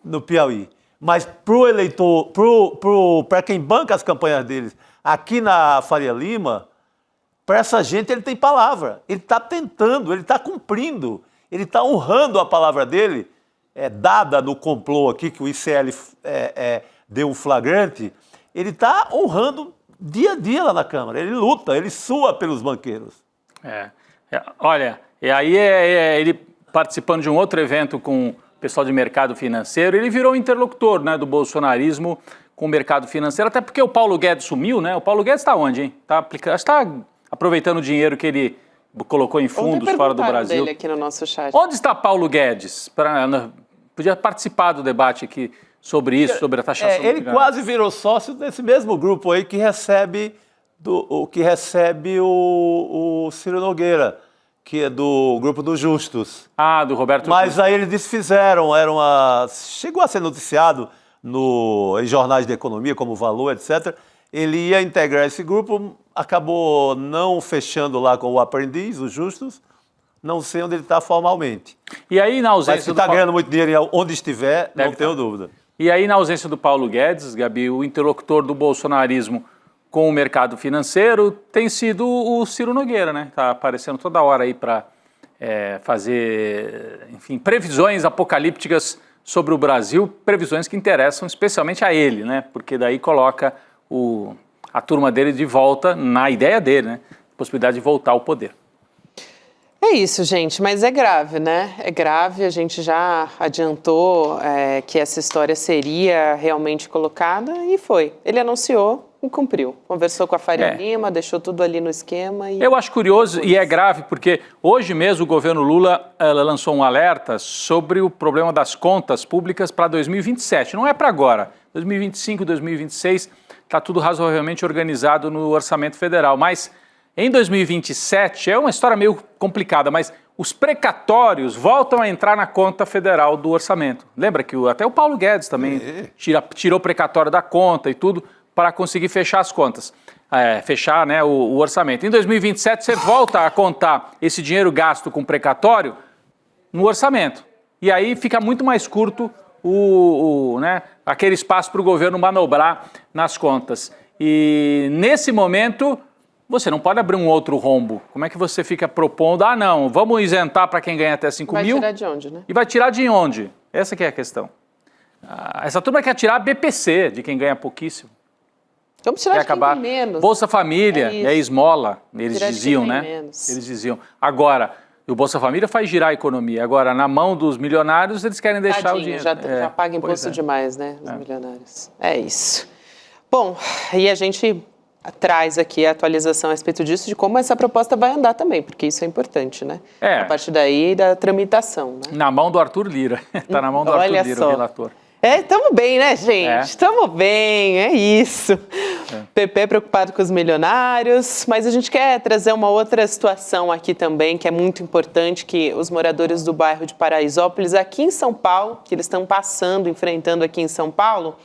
no Piauí. Mas para o eleitor, para quem banca as campanhas deles aqui na Faria Lima, para essa gente ele tem palavra. Ele está tentando, ele está cumprindo, ele está honrando a palavra dele, dada no complô aqui, que o ICL deu um flagrante. Ele está honrando dia a dia lá na Câmara. Ele luta, ele sua pelos banqueiros. Olha, e aí ele participando de um outro evento com o pessoal de mercado financeiro, ele virou interlocutor, né, do bolsonarismo com o mercado financeiro, até porque o Paulo Guedes sumiu, né? O Paulo Guedes está onde, hein? Está aproveitando o dinheiro que ele colocou em fundos fora do Brasil. Dele aqui no nosso chat. Onde está Paulo Guedes? Podia participar do debate aqui sobre isso, sobre a taxação. Ele quase virou sócio desse mesmo grupo aí que recebe o Ciro Nogueira, que é do grupo dos Justos. Ah, do Roberto Mas Justus. aí eles desfizeram, chegou a ser noticiado em jornais de economia, como Valor, etc. Ele ia integrar esse grupo, acabou não fechando lá com o aprendiz, os Justos, não sei onde ele está formalmente. E aí, na Mas ausência que está do ganhando muito dinheiro onde estiver, Deve não tenho dúvida. E aí, na ausência do Paulo Guedes, Gabi, o interlocutor do bolsonarismo com o mercado financeiro tem sido o Ciro Nogueira, né? Está aparecendo toda hora aí para fazer, enfim, previsões apocalípticas sobre o Brasil, previsões que interessam especialmente a ele, né? Porque daí coloca a turma dele de volta na ideia dele, né? Possibilidade de voltar ao poder. É isso, gente, mas é grave, né? É grave, a gente já adiantou que essa história seria realmente colocada e foi. Ele anunciou e cumpriu. Conversou com a Faria Lima, deixou tudo ali no esquema. Eu acho curioso e é grave porque hoje mesmo o governo Lula lançou um alerta sobre o problema das contas públicas para 2027. Não é para agora. 2025, 2026, está tudo razoavelmente organizado no orçamento federal, mas em 2027, é uma história meio complicada, mas os precatórios voltam a entrar na conta federal do orçamento. Lembra que até o Paulo Guedes também tirou o precatório da conta e tudo para conseguir fechar as contas, fechar, né, o orçamento. Em 2027, você volta a contar esse dinheiro gasto com precatório no orçamento. E aí fica muito mais curto aquele espaço para o governo manobrar nas contas. E nesse momento, você não pode abrir um outro rombo. Como é que você fica propondo, não, vamos isentar para quem ganha até 5 mil? Vai tirar de onde, né? E vai tirar de onde? Essa que é a questão. Essa turma quer tirar a BPC de quem ganha pouquíssimo. Vamos tirar Quer de quem acabar. tem menos. Bolsa Família é esmola, eles Tirar de diziam, quem tem né? menos. Eles diziam. Agora, o Bolsa Família faz girar a economia. Agora, na mão dos milionários, eles querem deixar o dinheiro. Já paga imposto demais, né? Os milionários. É isso. Bom, e a gente traz aqui a atualização a respeito disso, de como essa proposta vai andar também, porque isso é importante, né? A partir daí, da tramitação, né? Na mão do Arthur Lira. Está na mão do Arthur Lira, o relator. Estamos bem, né, gente? Estamos bem, é isso. PP preocupado com os milionários, mas a gente quer trazer uma outra situação aqui também, que é muito importante, que os moradores do bairro de Paraisópolis, aqui em São Paulo, que eles estão enfrentando aqui em São Paulo,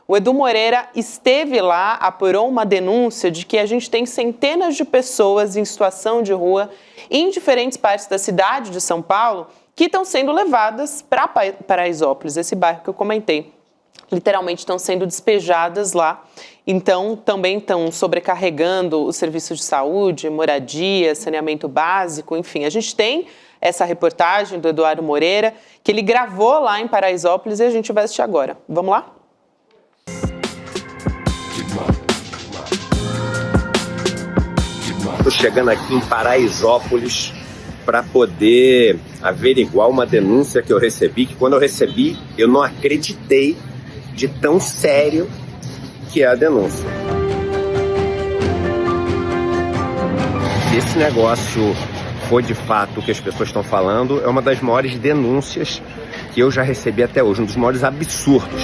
o Edu Moreira esteve lá, apurou uma denúncia de que a gente tem centenas de pessoas em situação de rua em diferentes partes da cidade de São Paulo, que estão sendo levadas para Paraisópolis, esse bairro que eu comentei. Literalmente estão sendo despejadas lá. Então, também estão sobrecarregando o serviço de saúde, moradia, saneamento básico, enfim. A gente tem essa reportagem do Eduardo Moreira, que ele gravou lá em Paraisópolis e a gente vai assistir agora. Vamos lá? Estou chegando aqui em Paraisópolis para poder averiguar uma denúncia que eu recebi, que quando eu recebi, eu não acreditei de tão sério que é a denúncia. Se esse negócio for de fato o que as pessoas estão falando, é uma das maiores denúncias que eu já recebi até hoje, um dos maiores absurdos.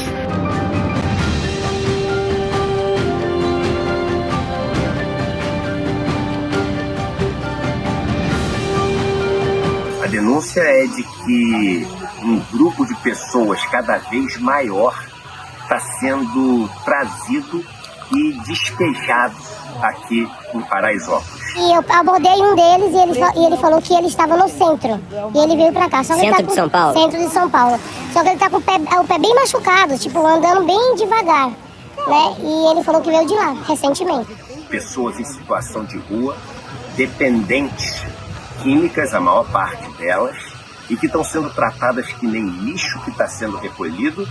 A denúncia é de que um grupo de pessoas cada vez maior está sendo trazido e despejado aqui em Paraisópolis. E eu abordei um deles e ele falou que ele estava no centro. E ele veio pra cá. Só que Centro ele tá de São Paulo? Centro de São Paulo. Só que ele tá com o pé bem machucado, tipo, andando bem devagar, né? E ele falou que veio de lá, recentemente. Pessoas em situação de rua, dependentes químicas, a maior parte delas, e que estão sendo tratadas que nem lixo que está sendo recolhido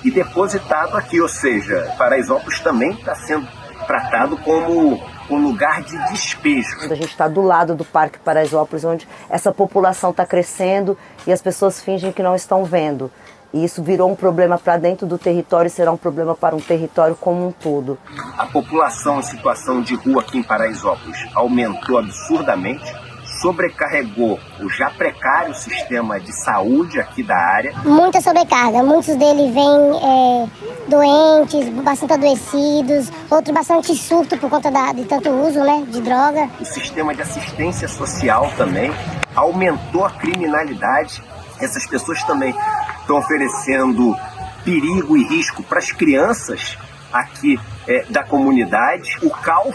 e depositado aqui, ou seja, Paraisópolis também está sendo tratado como um lugar de despejo. A gente está do lado do Parque Paraisópolis, onde essa população está crescendo e as pessoas fingem que não estão vendo. E isso virou um problema para dentro do território e será um problema para um território como um todo. A população em situação de rua aqui em Paraisópolis aumentou absurdamente, sobrecarregou o já precário sistema de saúde aqui da área. Muita sobrecarga, muitos deles vêm doentes, bastante adoecidos, outros bastante surto por conta de tanto uso, né, de droga. O sistema de assistência social também aumentou a criminalidade. Essas pessoas também estão oferecendo perigo e risco para as crianças aqui da comunidade. O caos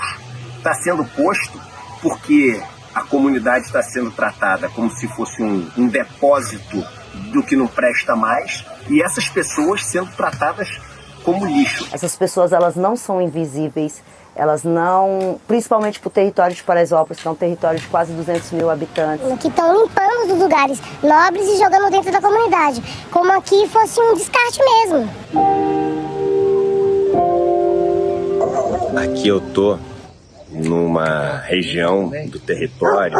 está sendo posto porque a comunidade está sendo tratada como se fosse um depósito do que não presta mais e essas pessoas sendo tratadas como lixo. Essas pessoas, elas não são invisíveis, elas não, principalmente para o território de Paraisópolis, que é um território de quase 200 mil habitantes. Que estão limpando os lugares nobres e jogando dentro da comunidade, como aqui fosse um descarte mesmo. Aqui eu tô numa região do território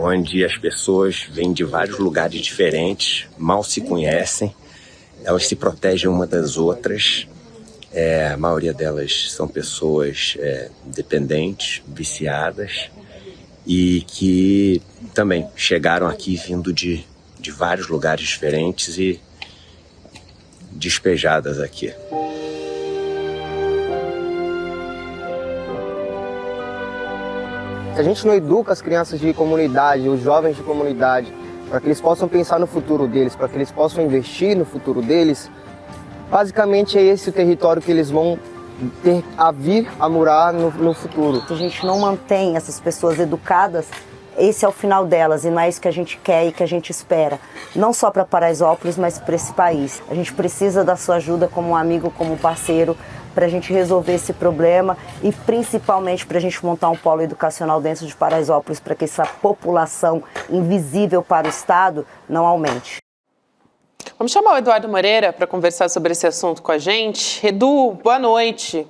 onde as pessoas vêm de vários lugares diferentes, mal se conhecem, elas se protegem uma das outras. A maioria delas são pessoas dependentes, viciadas e que também chegaram aqui vindo de vários lugares diferentes e despejadas aqui. Se a gente não educa as crianças de comunidade, os jovens de comunidade, para que eles possam pensar no futuro deles, para que eles possam investir no futuro deles, basicamente é esse o território que eles vão ter a vir a morar no futuro. Se a gente não mantém essas pessoas educadas, esse é o final delas e não é isso que a gente quer e que a gente espera. Não só para Paraisópolis, mas para esse país. A gente precisa da sua ajuda como um amigo, como um parceiro, para a gente resolver esse problema e principalmente para a gente montar um polo educacional dentro de Paraisópolis para que essa população invisível para o Estado não aumente. Vamos chamar o Eduardo Moreira para conversar sobre esse assunto com a gente. Edu, boa noite.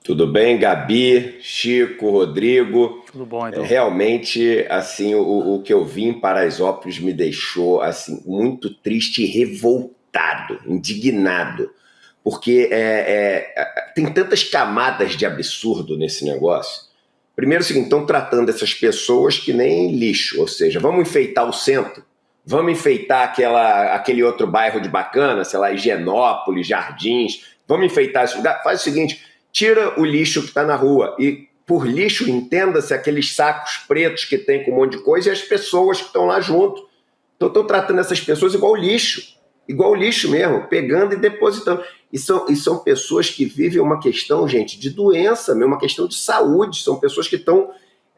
Tudo bem, Gabi, Chico, Rodrigo? Tudo bom, Edu? Realmente, assim, o que eu vi em Paraisópolis me deixou assim, muito triste e revoltado, indignado. Porque tem tantas camadas de absurdo nesse negócio. Primeiro, o seguinte, estão tratando essas pessoas que nem lixo, ou seja, vamos enfeitar o centro, vamos enfeitar aquele outro bairro de bacana, sei lá, Higienópolis, Jardins, vamos enfeitar esse lugar. Faz o seguinte, tira o lixo que está na rua e, por lixo, entenda-se aqueles sacos pretos que tem com um monte de coisa e as pessoas que estão lá junto. Então, estão tratando essas pessoas igual lixo mesmo, pegando e depositando. E são pessoas que vivem uma questão, gente, de doença, uma questão de saúde. São pessoas que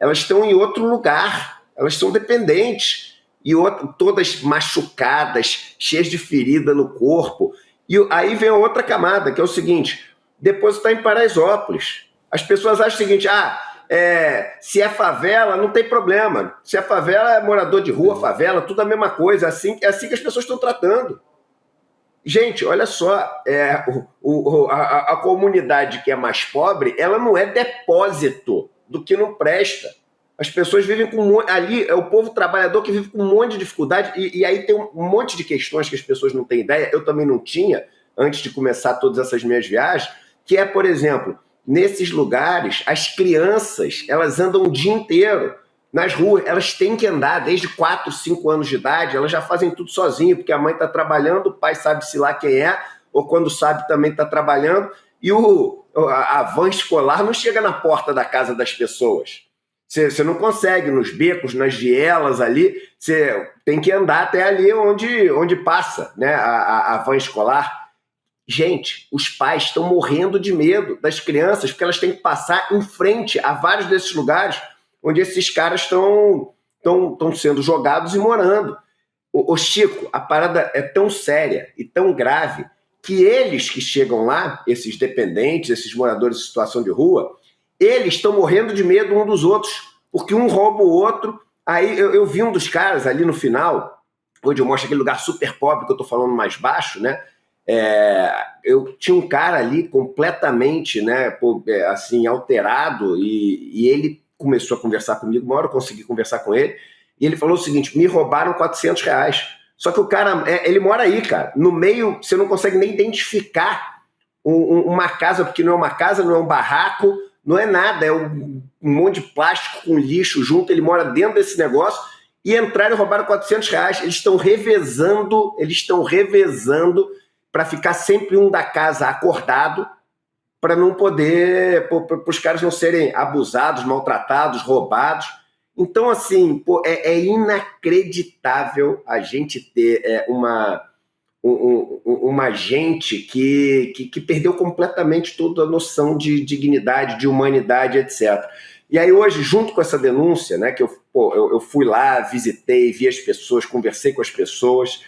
elas estão em outro lugar, elas são dependentes. E todas machucadas, cheias de ferida no corpo. E aí vem a outra camada, que é o seguinte, depositar em Paraisópolis. As pessoas acham o seguinte, se é favela, não tem problema. Se é favela, é morador de rua, favela, tudo a mesma coisa. É assim que as pessoas estão tratando. Gente, olha só, a comunidade que é mais pobre, ela não é depósito do que não presta. As pessoas vivem com... Ali é o povo trabalhador que vive com um monte de dificuldade e aí tem um monte de questões que as pessoas não têm ideia. Eu também não tinha, antes de começar todas essas minhas viagens, que é, por exemplo, nesses lugares, as crianças, elas andam o dia inteiro nas ruas, elas têm que andar desde 4, 5 anos de idade, elas já fazem tudo sozinho, porque a mãe está trabalhando, o pai sabe-se lá quem é, ou quando sabe também está trabalhando, e a van escolar não chega na porta da casa das pessoas. Você não consegue, nos becos, nas vielas ali, você tem que andar até ali onde passa, né, a van escolar. Gente, os pais estão morrendo de medo das crianças, porque elas têm que passar em frente a vários desses lugares onde esses caras estão sendo jogados e morando. Ô Chico, a parada é tão séria e tão grave que eles que chegam lá, esses dependentes, esses moradores em situação de rua, eles estão morrendo de medo um dos outros, porque um rouba o outro. Aí eu vi um dos caras ali no final, onde eu mostro aquele lugar super pobre que eu tô falando mais baixo, né? Eu tinha um cara ali completamente, né, assim, alterado e ele começou a conversar comigo, uma hora eu consegui conversar com ele, e ele falou o seguinte, me roubaram R$400. Só que o cara, ele mora aí, cara, no meio, você não consegue nem identificar uma casa, porque não é uma casa, não é um barraco, não é nada, é um monte de plástico com lixo junto, ele mora dentro desse negócio, e entraram e roubaram R$400. Eles estão revezando para ficar sempre um da casa acordado, para não poder, para os caras não serem abusados, maltratados, roubados. Então, assim, é inacreditável a gente ter uma gente que perdeu completamente toda a noção de dignidade, de humanidade, etc. E aí hoje, junto com essa denúncia, né, que eu fui lá, visitei, vi as pessoas, conversei com as pessoas,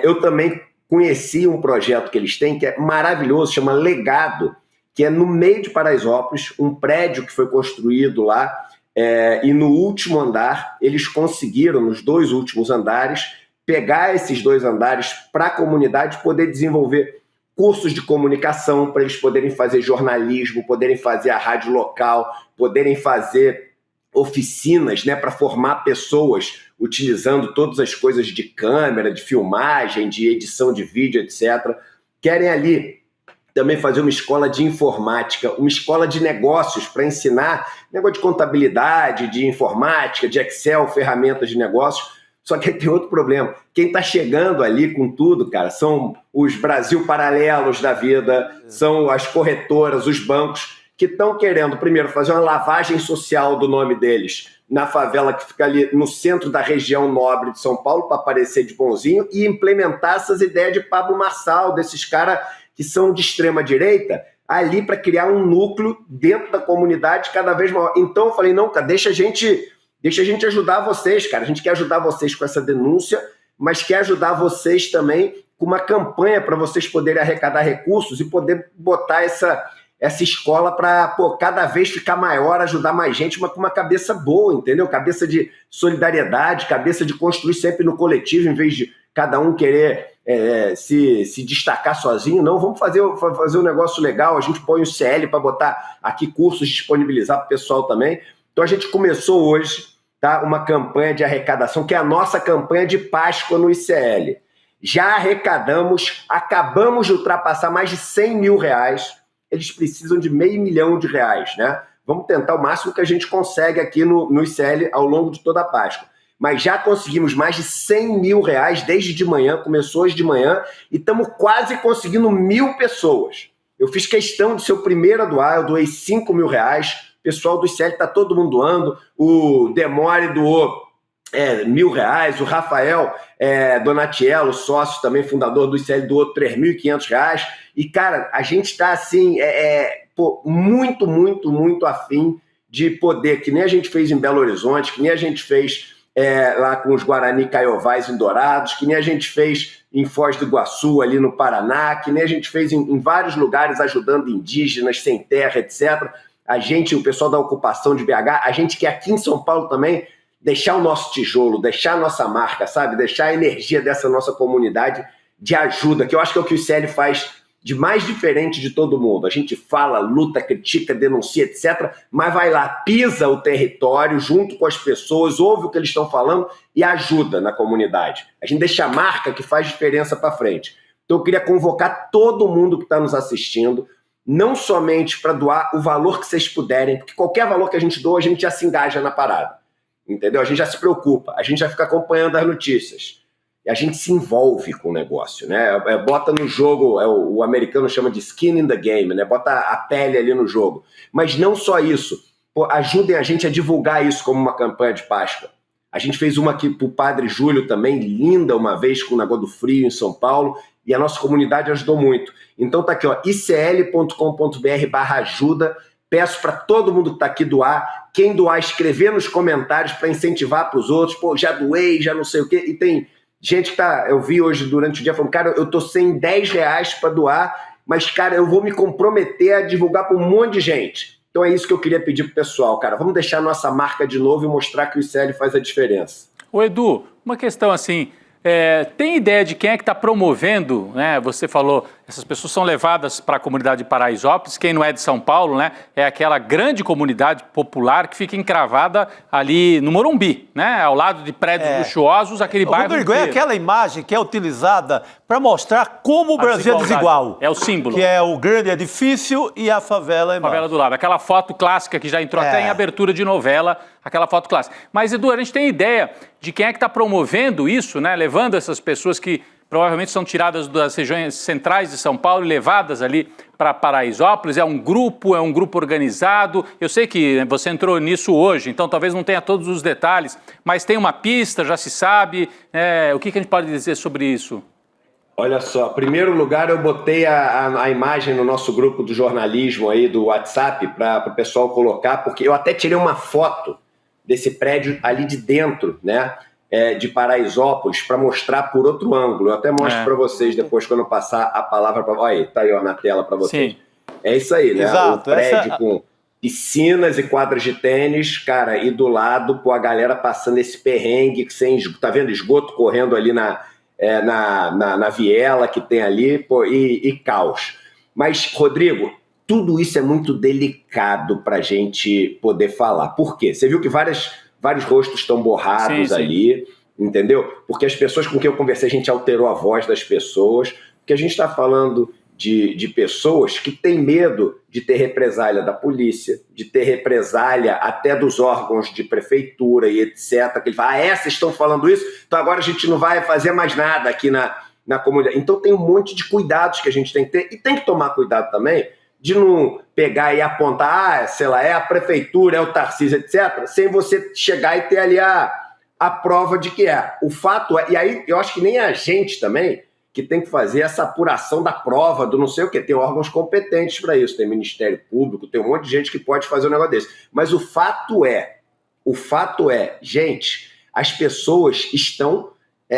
eu também conheci um projeto que eles têm que é maravilhoso, chama Legado, que é no meio de Paraisópolis, um prédio que foi construído lá, e no último andar, eles conseguiram, nos 2 últimos andares, pegar esses 2 andares para a comunidade poder desenvolver cursos de comunicação, para eles poderem fazer jornalismo, poderem fazer a rádio local, poderem fazer oficinas, né, para formar pessoas utilizando todas as coisas de câmera, de filmagem, de edição de vídeo, etc. Querem ali também fazer uma escola de informática, uma escola de negócios para ensinar negócio de contabilidade, de informática, de Excel, ferramentas de negócios. Só que tem outro problema. Quem está chegando ali com tudo, cara, são os Brasil paralelos da vida, são as corretoras, os bancos, que estão querendo, primeiro, fazer uma lavagem social do nome deles na favela que fica ali no centro da região nobre de São Paulo, para parecer de bonzinho, e implementar essas ideias de Pablo Marçal, desses caras que são de extrema-direita, ali para criar um núcleo dentro da comunidade cada vez maior. Então eu falei, não, cara, deixa a gente ajudar vocês, cara. A gente quer ajudar vocês com essa denúncia, mas quer ajudar vocês também com uma campanha para vocês poderem arrecadar recursos e poder botar essa escola para cada vez ficar maior, ajudar mais gente, mas com uma cabeça boa, entendeu? Cabeça de solidariedade, cabeça de construir sempre no coletivo, em vez de cada um querer se destacar sozinho. Não, vamos fazer um negócio legal, a gente põe o CL para botar aqui cursos, disponibilizar para o pessoal também. Então a gente começou hoje, tá, uma campanha de arrecadação, que é a nossa campanha de Páscoa no ICL. Já arrecadamos, acabamos de ultrapassar mais de 100 mil reais. Eles precisam de R$500 mil, né? Vamos tentar o máximo que a gente consegue aqui no ICL ao longo de toda a Páscoa. Mas já conseguimos mais de R$100 mil desde de manhã, começou hoje de manhã, e estamos quase conseguindo 1.000 pessoas. Eu fiz questão de ser o primeiro a doar, eu doei R$5 mil. O pessoal do ICL está todo mundo doando, o Demore doou R$1.000, o Rafael Donatiello, sócio também, fundador do ICL, doou R$3.500. E, cara, a gente está assim, muito, muito, muito afim de poder, que nem a gente fez em Belo Horizonte, que nem a gente fez lá com os Guarani Caiovás em Dourados, que nem a gente fez em Foz do Iguaçu, ali no Paraná, que nem a gente fez em vários lugares ajudando indígenas, sem terra, etc. A gente, o pessoal da ocupação de BH, a gente quer aqui em São Paulo também deixar o nosso tijolo, deixar a nossa marca, sabe? Deixar a energia dessa nossa comunidade de ajuda, que eu acho que é o que o ICL faz de mais diferente de todo mundo. A gente fala, luta, critica, denuncia, etc., mas vai lá, pisa o território junto com as pessoas, ouve o que eles estão falando e ajuda na comunidade. A gente deixa a marca que faz diferença para frente. Então eu queria convocar todo mundo que está nos assistindo, não somente para doar o valor que vocês puderem, porque qualquer valor que a gente doa, a gente já se engaja na parada, entendeu? A gente já se preocupa, a gente já fica acompanhando as notícias. E a gente se envolve com o negócio, né? Bota no jogo, o americano chama de skin in the game, né? Bota a pele ali no jogo. Mas não só isso. Ajudem a gente a divulgar isso como uma campanha de Páscoa. A gente fez uma aqui pro Padre Júlio também, linda, uma vez com o negócio do frio em São Paulo, e a nossa comunidade ajudou muito. Então tá aqui, ó, icl.com.br/ajuda. Peço para todo mundo que está aqui doar. Quem doar, escrever nos comentários para incentivar para os outros. Já doei, já não sei o quê. E tem gente que eu vi hoje durante o dia falando, cara, eu tô sem R$10 para doar, mas, cara, eu vou me comprometer a divulgar para um monte de gente. Então é isso que eu queria pedir pro pessoal, cara. Vamos deixar a nossa marca de novo e mostrar que o ICL faz a diferença. Ô Edu, uma questão assim, tem ideia de quem é que está promovendo, né? Você falou, essas pessoas são levadas para a comunidade de Paraisópolis, quem não é de São Paulo, né? É aquela grande comunidade popular que fica encravada ali no Morumbi, né? Ao lado de prédios luxuosos, aquele bairro Rodrigo, é aquela imagem que é utilizada para mostrar como o Brasil é desigual. É o símbolo. Que é o grande edifício e a favela embaixo. A favela do lado. Aquela foto clássica que já entrou até em abertura de novela, aquela foto clássica. Mas, Edu, a gente tem ideia de quem é que está promovendo isso, né? Levando essas pessoas que provavelmente são tiradas das regiões centrais de São Paulo e levadas ali para Paraisópolis. É um grupo organizado. Eu sei que você entrou nisso hoje, então talvez não tenha todos os detalhes, mas tem uma pista, já se sabe. O que a gente pode dizer sobre isso? Olha só, em primeiro lugar eu botei a imagem no nosso grupo do jornalismo aí do WhatsApp para o pessoal colocar, porque eu até tirei uma foto desse prédio ali de dentro, né, de Paraisópolis, para mostrar por outro ângulo. Eu até mostro para vocês depois, quando eu passar a palavra para... Olha aí, tá aí ó, na tela para vocês. Sim. É isso aí, né? Exato, o prédio com piscinas e quadras de tênis, cara, e do lado, a galera passando esse perrengue, tá vendo esgoto correndo ali na viela que tem ali, e caos. Mas, Rodrigo, tudo isso é muito delicado para a gente poder falar. Por quê? Você viu que vários rostos estão borrados ali, entendeu? Porque as pessoas com quem eu conversei, a gente alterou a voz das pessoas, porque a gente está falando de pessoas que têm medo de ter represália da polícia, de ter represália até dos órgãos de prefeitura e etc. Que ele fala, vocês estão falando isso? Então agora a gente não vai fazer mais nada aqui na comunidade. Então tem um monte de cuidados que a gente tem que ter, e tem que tomar cuidado também de não pegar e apontar, sei lá, é a prefeitura, é o Tarcísio, etc., sem você chegar e ter ali a prova de que é. O fato é, e aí eu acho que nem a gente também que tem que fazer essa apuração da prova, do não sei o quê. Tem órgãos competentes para isso, tem Ministério Público, tem um monte de gente que pode fazer um negócio desse. Mas o fato é, gente, as pessoas estão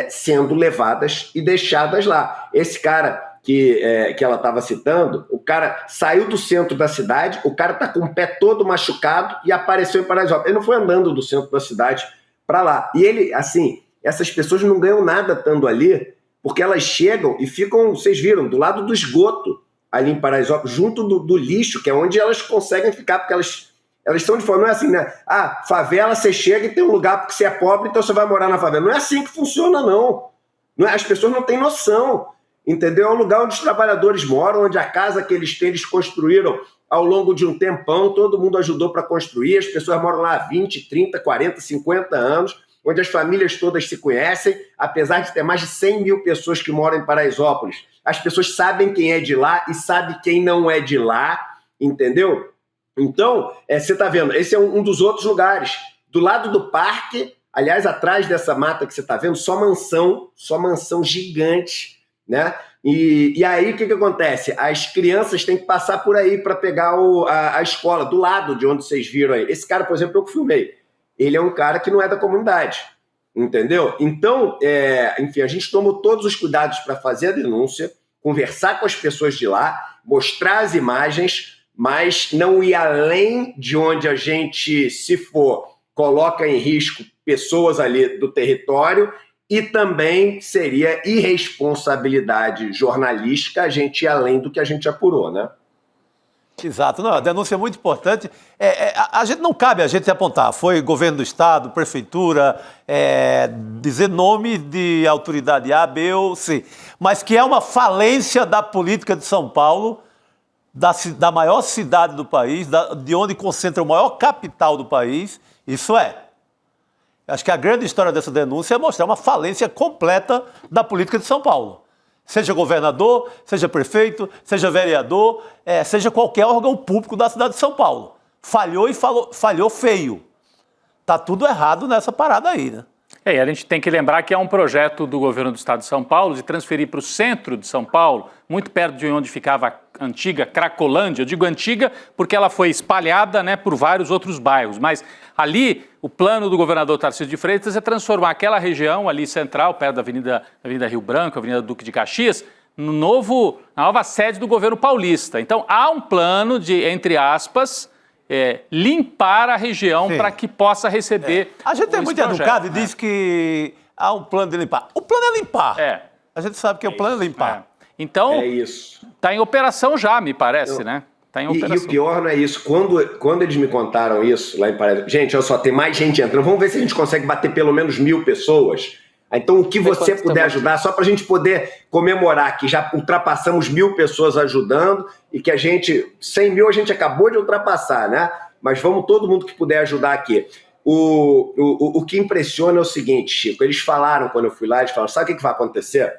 sendo levadas e deixadas lá. Esse cara que ela estava citando, o cara saiu do centro da cidade, o cara está com o pé todo machucado e apareceu em Paraisópolis. Ele não foi andando do centro da cidade para lá. E ele, assim, essas pessoas não ganham nada estando ali, porque elas chegam e ficam, vocês viram, do lado do esgoto, ali em Paraisópolis, junto do lixo, que é onde elas conseguem ficar, porque elas estão de forma, não é assim, né? Ah, favela, você chega e tem um lugar porque você é pobre, então você vai morar na favela. Não é assim que funciona, não. As pessoas não têm noção, entendeu? É um lugar onde os trabalhadores moram, onde a casa que eles têm, eles construíram ao longo de um tempão, todo mundo ajudou para construir, as pessoas moram lá há 20, 30, 40, 50 anos, onde as famílias todas se conhecem, apesar de ter mais de 100 mil pessoas que moram em Paraisópolis. As pessoas sabem quem é de lá e sabem quem não é de lá, entendeu? Então, você está vendo, esse é um dos outros lugares. Do lado do parque, aliás, atrás dessa mata que você está vendo, só mansão gigante, né? E aí, o que acontece? As crianças têm que passar por aí para pegar a escola, do lado de onde vocês viram aí. Esse cara, por exemplo, eu que filmei. Ele é um cara que não é da comunidade, entendeu? Então, enfim, a gente tomou todos os cuidados para fazer a denúncia, conversar com as pessoas de lá, mostrar as imagens, mas não ir além de onde a gente, se for, coloca em risco pessoas ali do território, e também seria irresponsabilidade jornalística a gente ir além do que a gente apurou, né? Exato, não, a denúncia é muito importante. A gente não cabe a gente apontar, foi governo do estado, prefeitura, dizer nome de autoridade A, B ou C, mas que é uma falência da política de São Paulo, da maior cidade do país, de onde concentra o maior capital do país, isso é. Acho que a grande história dessa denúncia é mostrar uma falência completa da política de São Paulo. Seja governador, seja prefeito, seja vereador, seja qualquer órgão público da cidade de São Paulo. Falhou e falhou feio. Tá tudo errado nessa parada aí, né? E a gente tem que lembrar que é um projeto do governo do estado de São Paulo de transferir para o centro de São Paulo, muito perto de onde ficava a antiga Cracolândia. Eu digo antiga porque ela foi espalhada, né, por vários outros bairros, mas ali o plano do governador Tarcísio de Freitas é transformar aquela região ali central, perto da Avenida Rio Branco, Avenida Duque de Caxias, na nova sede do governo paulista. Então há um plano de, entre aspas, limpar a região para que possa receber. A gente é muito educado e diz que há um plano de limpar. O plano é limpar. A gente sabe que o plano é limpar. Então, isso. Está em operação já, me parece, né? Tá em operação. E o pior não é isso. Quando eles me contaram isso lá em Paraíso, gente, olha só, tem mais gente entrando. Vamos ver se a gente consegue bater pelo menos 1.000 pessoas. Então, o que você puder ajudar, só para a gente poder comemorar que já ultrapassamos 1.000 pessoas ajudando e que 100 mil a gente acabou de ultrapassar, né? Mas vamos todo mundo que puder ajudar aqui. O que impressiona é o seguinte, Chico, eles falaram, quando eu fui lá, eles falaram, sabe o que vai acontecer?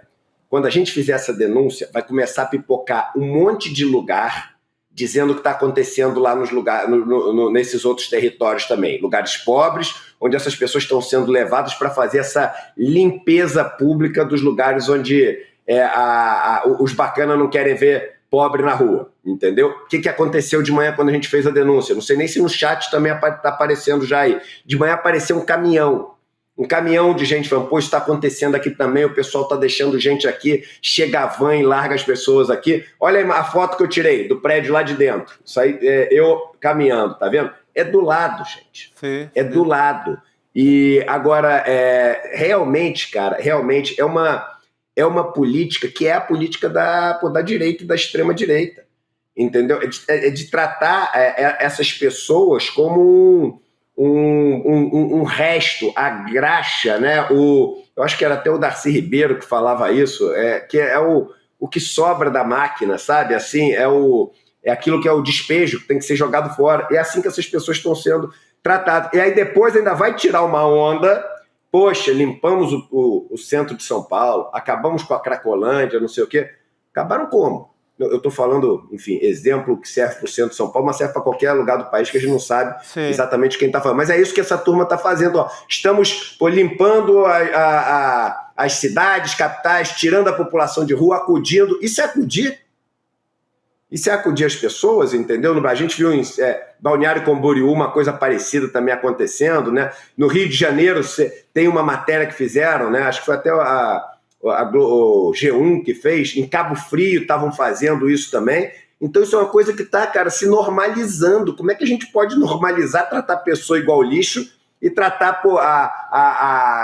Quando a gente fizer essa denúncia, vai começar a pipocar um monte de lugar dizendo o que está acontecendo lá nos lugares, nesses outros territórios também. Lugares pobres, onde essas pessoas estão sendo levadas para fazer essa limpeza pública dos lugares onde os bacanas não querem ver pobre na rua, entendeu? O que aconteceu de manhã quando a gente fez a denúncia? Não sei nem se no chat também está aparecendo já aí. De manhã apareceu um caminhão de gente falando, pô, isso está acontecendo aqui também, o pessoal está deixando gente aqui, chega a van e larga as pessoas aqui. Olha a foto que eu tirei do prédio lá de dentro. Isso aí, eu caminhando, tá vendo? É do lado, gente. Sim, do lado. E agora, realmente, cara, é uma política que é a política da direita e da extrema-direita, entendeu? É de tratar essas pessoas como um resto, a graxa, né? Eu acho que era até o Darcy Ribeiro que falava isso, que é o que sobra da máquina, sabe? Assim, é aquilo que é o despejo, que tem que ser jogado fora. É assim que essas pessoas estão sendo tratadas. E aí depois ainda vai tirar uma onda, poxa, limpamos o centro de São Paulo, acabamos com a Cracolândia, não sei o quê. Acabaram como? Eu estou falando, enfim, exemplo que serve para o centro de São Paulo, mas serve para qualquer lugar do país que a gente não sabe exatamente quem está falando. Mas é isso que essa turma está fazendo. Ó. Estamos limpando as cidades, capitais, tirando a população de rua, acudindo. Isso é acudir? Isso é acudir as pessoas, entendeu? A gente viu em Balneário Camboriú uma coisa parecida também acontecendo, né? No Rio de Janeiro tem uma matéria que fizeram, né? Acho que foi até o G1 que fez. Em Cabo Frio estavam fazendo isso também. Então isso é uma coisa que está, cara, se normalizando. Como é que a gente pode normalizar tratar a pessoa igual lixo e tratar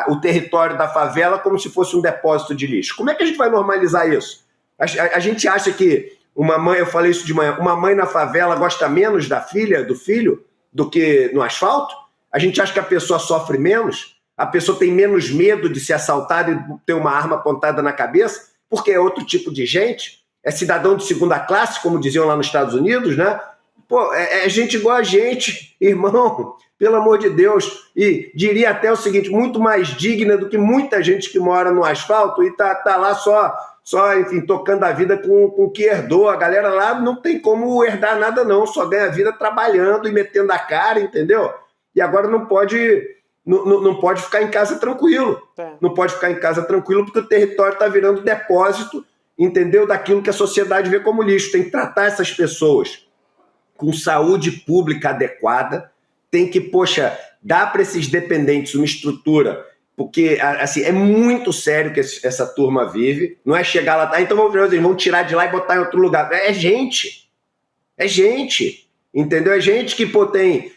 o território da favela como se fosse um depósito de lixo? Como é que a gente vai normalizar isso? A gente acha que uma mãe, eu falei isso de manhã, uma mãe na favela gosta menos da filha, do filho, do que no asfalto? A gente acha que a pessoa sofre menos? A pessoa tem menos medo de ser assaltada e ter uma arma apontada na cabeça? Porque é outro tipo de gente? É cidadão de segunda classe, como diziam lá nos Estados Unidos, né? Pô, é gente igual a gente, irmão, pelo amor de Deus. E diria até o seguinte, muito mais digna do que muita gente que mora no asfalto e tá lá só, enfim, tocando a vida com o que herdou. A galera lá não tem como herdar nada, não. Só ganha a vida trabalhando e metendo a cara, entendeu? E agora não pode ficar em casa tranquilo. Não pode ficar em casa tranquilo porque o território está virando depósito, entendeu? Daquilo que a sociedade vê como lixo. Tem que tratar essas pessoas com saúde pública adequada. Tem que, dar para esses dependentes uma estrutura. Porque, assim, é muito sério que essa turma vive. Não é chegar lá, então vamos tirar de lá e botar em outro lugar. É gente. É gente. Entendeu? É gente que, tem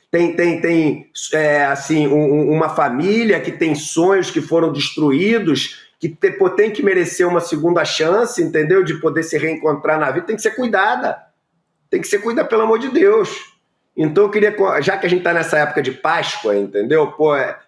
assim, uma família, que tem sonhos que foram destruídos, que tem que merecer uma segunda chance, entendeu? De poder se reencontrar na vida. Tem que ser cuidada. Tem que ser cuidada, pelo amor de Deus. Então eu queria, já que a gente está nessa época de Páscoa, entendeu?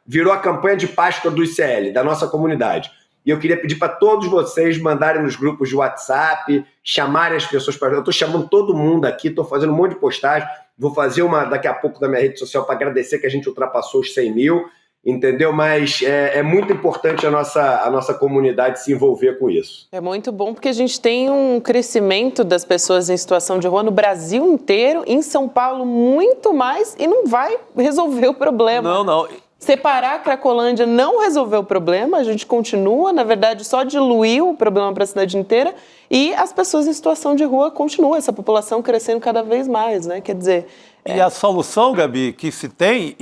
Virou a campanha de Páscoa do ICL, da nossa comunidade. E eu queria pedir para todos vocês mandarem nos grupos de WhatsApp, chamarem as pessoas para... Eu estou chamando todo mundo aqui, estou fazendo um monte de postagem, vou fazer uma daqui a pouco da minha rede social para agradecer que a gente ultrapassou os 100 mil, entendeu? Mas é muito importante a nossa comunidade se envolver com isso. É muito bom porque a gente tem um crescimento das pessoas em situação de rua no Brasil inteiro, em São Paulo muito mais, e não vai resolver o problema. Não. Separar a Cracolândia não resolveu o problema, a gente continua, na verdade, só diluiu o problema para a cidade inteira e as pessoas em situação de rua continuam, essa população crescendo cada vez mais, né? Quer dizer... E a solução, Gabi, que se tem,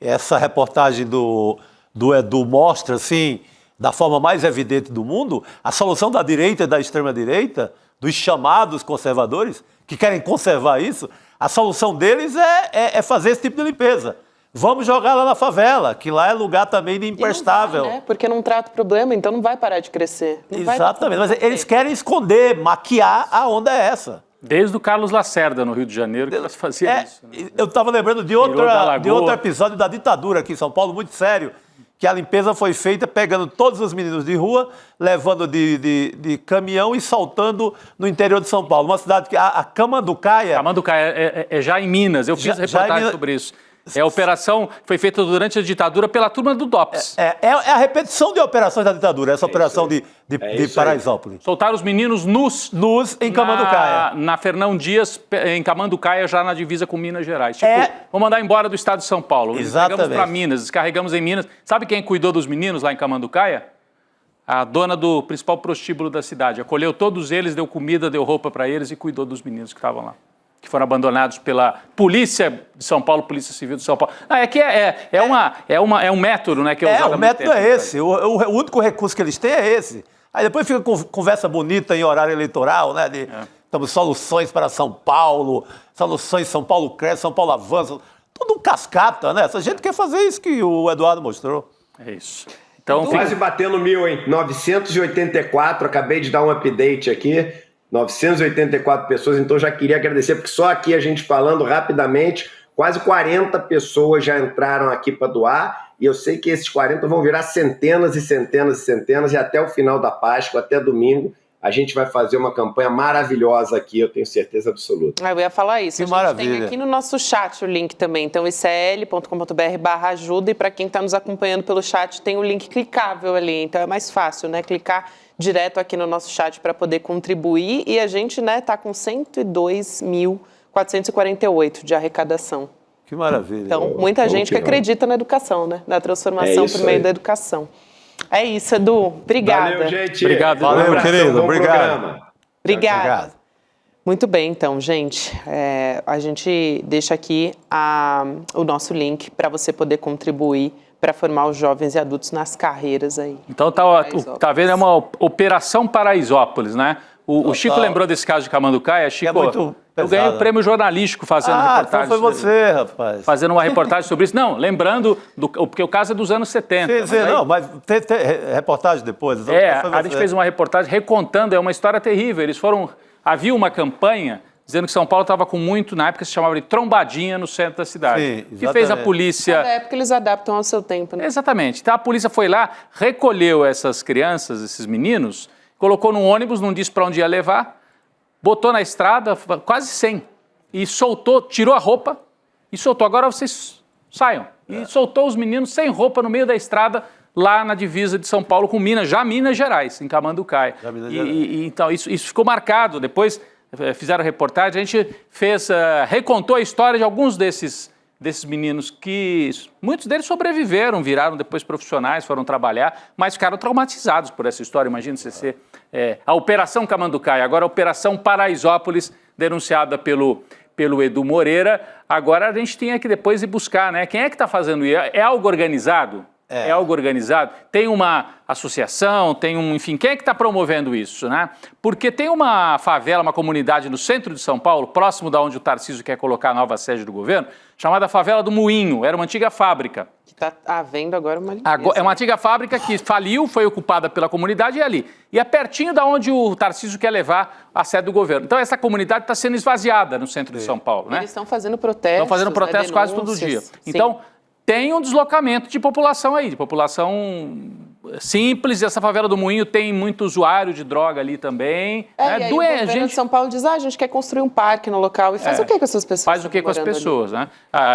essa reportagem do Edu mostra, assim, da forma mais evidente do mundo, a solução da direita e da extrema-direita, dos chamados conservadores, que querem conservar isso, a solução deles é fazer esse tipo de limpeza. Vamos jogar lá na favela, que lá é lugar também de imprestável. Vai, né? Porque não trata o problema, então não vai parar de crescer. Exatamente, mas eles querem esconder, maquiar a onda é essa. Desde o Carlos Lacerda, no Rio de Janeiro, que elas faziam isso. Né? Eu estava lembrando de outro episódio da ditadura aqui em São Paulo, muito sério, que a limpeza foi feita pegando todos os meninos de rua, levando de caminhão e saltando no interior de São Paulo. Uma cidade que a Camanducaia... Camanducaia é já em Minas, eu fiz reportagem sobre isso. A operação foi feita durante a ditadura pela turma do DOPS. É a repetição de operações da ditadura, essa operação de Paraisópolis. Soltaram os meninos nus em Camanducaia. Na Fernão Dias, em Camanducaia, já na divisa com Minas Gerais. Vamos mandar embora do estado de São Paulo. Exatamente. Descarregamos para Minas, descarregamos em Minas. Sabe quem cuidou dos meninos lá em Camanducaia? A dona do principal prostíbulo da cidade. Acolheu todos eles, deu comida, deu roupa para eles e cuidou dos meninos que estavam lá, que foram abandonados pela Polícia de São Paulo, Polícia Civil de São Paulo. É um método, né, que é usado. O método é esse. O único recurso que eles têm é esse. Aí depois fica conversa bonita em horário eleitoral, né? Estamos soluções para São Paulo, soluções São Paulo cresce, São Paulo avança. Tudo cascata, né? Essa gente quer fazer isso que o Eduardo mostrou. É isso. Então, quase batendo 1000, hein? 984, acabei de dar um update aqui. 984 pessoas, então já queria agradecer, porque só aqui a gente falando rapidamente, quase 40 pessoas já entraram aqui para doar, e eu sei que esses 40 vão virar centenas e centenas e centenas, e até o final da Páscoa, até domingo, a gente vai fazer uma campanha maravilhosa aqui, eu tenho certeza absoluta. Eu ia falar isso, que a gente maravilha. Tem aqui no nosso chat o link também, então icl.com.br/ajuda, e para quem está nos acompanhando pelo chat, tem o link clicável ali, então é mais fácil, né, clicar direto aqui no nosso chat para poder contribuir, e a gente, né, tá com 102.448 de arrecadação. Que maravilha. Então, muita gente que acredita na educação, né, na transformação por meio da educação. É isso, Edu. Obrigada. Valeu, gente. Obrigado. Valeu, querido. Obrigado. Obrigada. Muito bem, então, gente. A gente deixa aqui o nosso link para você poder contribuir para formar os jovens e adultos nas carreiras aí. Então, tá vendo? É uma Operação Paraisópolis, né? O Chico lembrou desse caso de Camanducaia. Chico, muito eu ganhei o prêmio jornalístico fazendo reportagem. Então foi você, rapaz. Fazendo uma reportagem sobre isso. Não, lembrando, porque o caso é dos anos 70. Sim, não, mas tem reportagem depois. Então a gente fez uma reportagem recontando, é uma história terrível. Havia uma campanha dizendo que São Paulo estava com muito, na época se chamava de trombadinha no centro da cidade. Sim, que fez a polícia... Na época eles adaptam ao seu tempo, né? Exatamente. Então a polícia foi lá, recolheu essas crianças, esses meninos, colocou num ônibus, não disse para onde ia levar, botou na estrada, quase 100, e soltou, tirou a roupa e soltou. Agora vocês saiam. E soltou os meninos sem roupa no meio da estrada, lá na divisa de São Paulo com Minas Gerais, em Camanducaia. Então isso ficou marcado. Depois fizeram reportagem, a gente recontou a história de alguns desses meninos que, muitos deles sobreviveram, viraram depois profissionais, foram trabalhar, mas ficaram traumatizados por essa história. Imagina você ser a Operação Camanducaia, agora a Operação Paraisópolis, denunciada pelo Edu Moreira. Agora a gente tem que depois ir buscar, né? Quem é que está fazendo isso? É algo organizado? É algo organizado? Tem uma associação, enfim, quem é que está promovendo isso, né? Porque tem uma favela, uma comunidade no centro de São Paulo, próximo da onde o Tarcísio quer colocar a nova sede do governo, chamada Favela do Moinho, era uma antiga fábrica. Que está havendo agora uma limpeza. É uma antiga fábrica que faliu, foi ocupada pela comunidade e é ali. E é pertinho da onde o Tarcísio quer levar a sede do governo. Então essa comunidade está sendo esvaziada no centro de São Paulo, né? Eles estão fazendo protestos. Estão fazendo protestos quase todo dia. Sim. Então, tem um deslocamento de população aí, de população simples. E essa Favela do Moinho tem muito usuário de droga ali também. E aí o governo de São Paulo diz, a gente quer construir um parque no local. E faz o que com essas pessoas? Faz o que com as pessoas, né?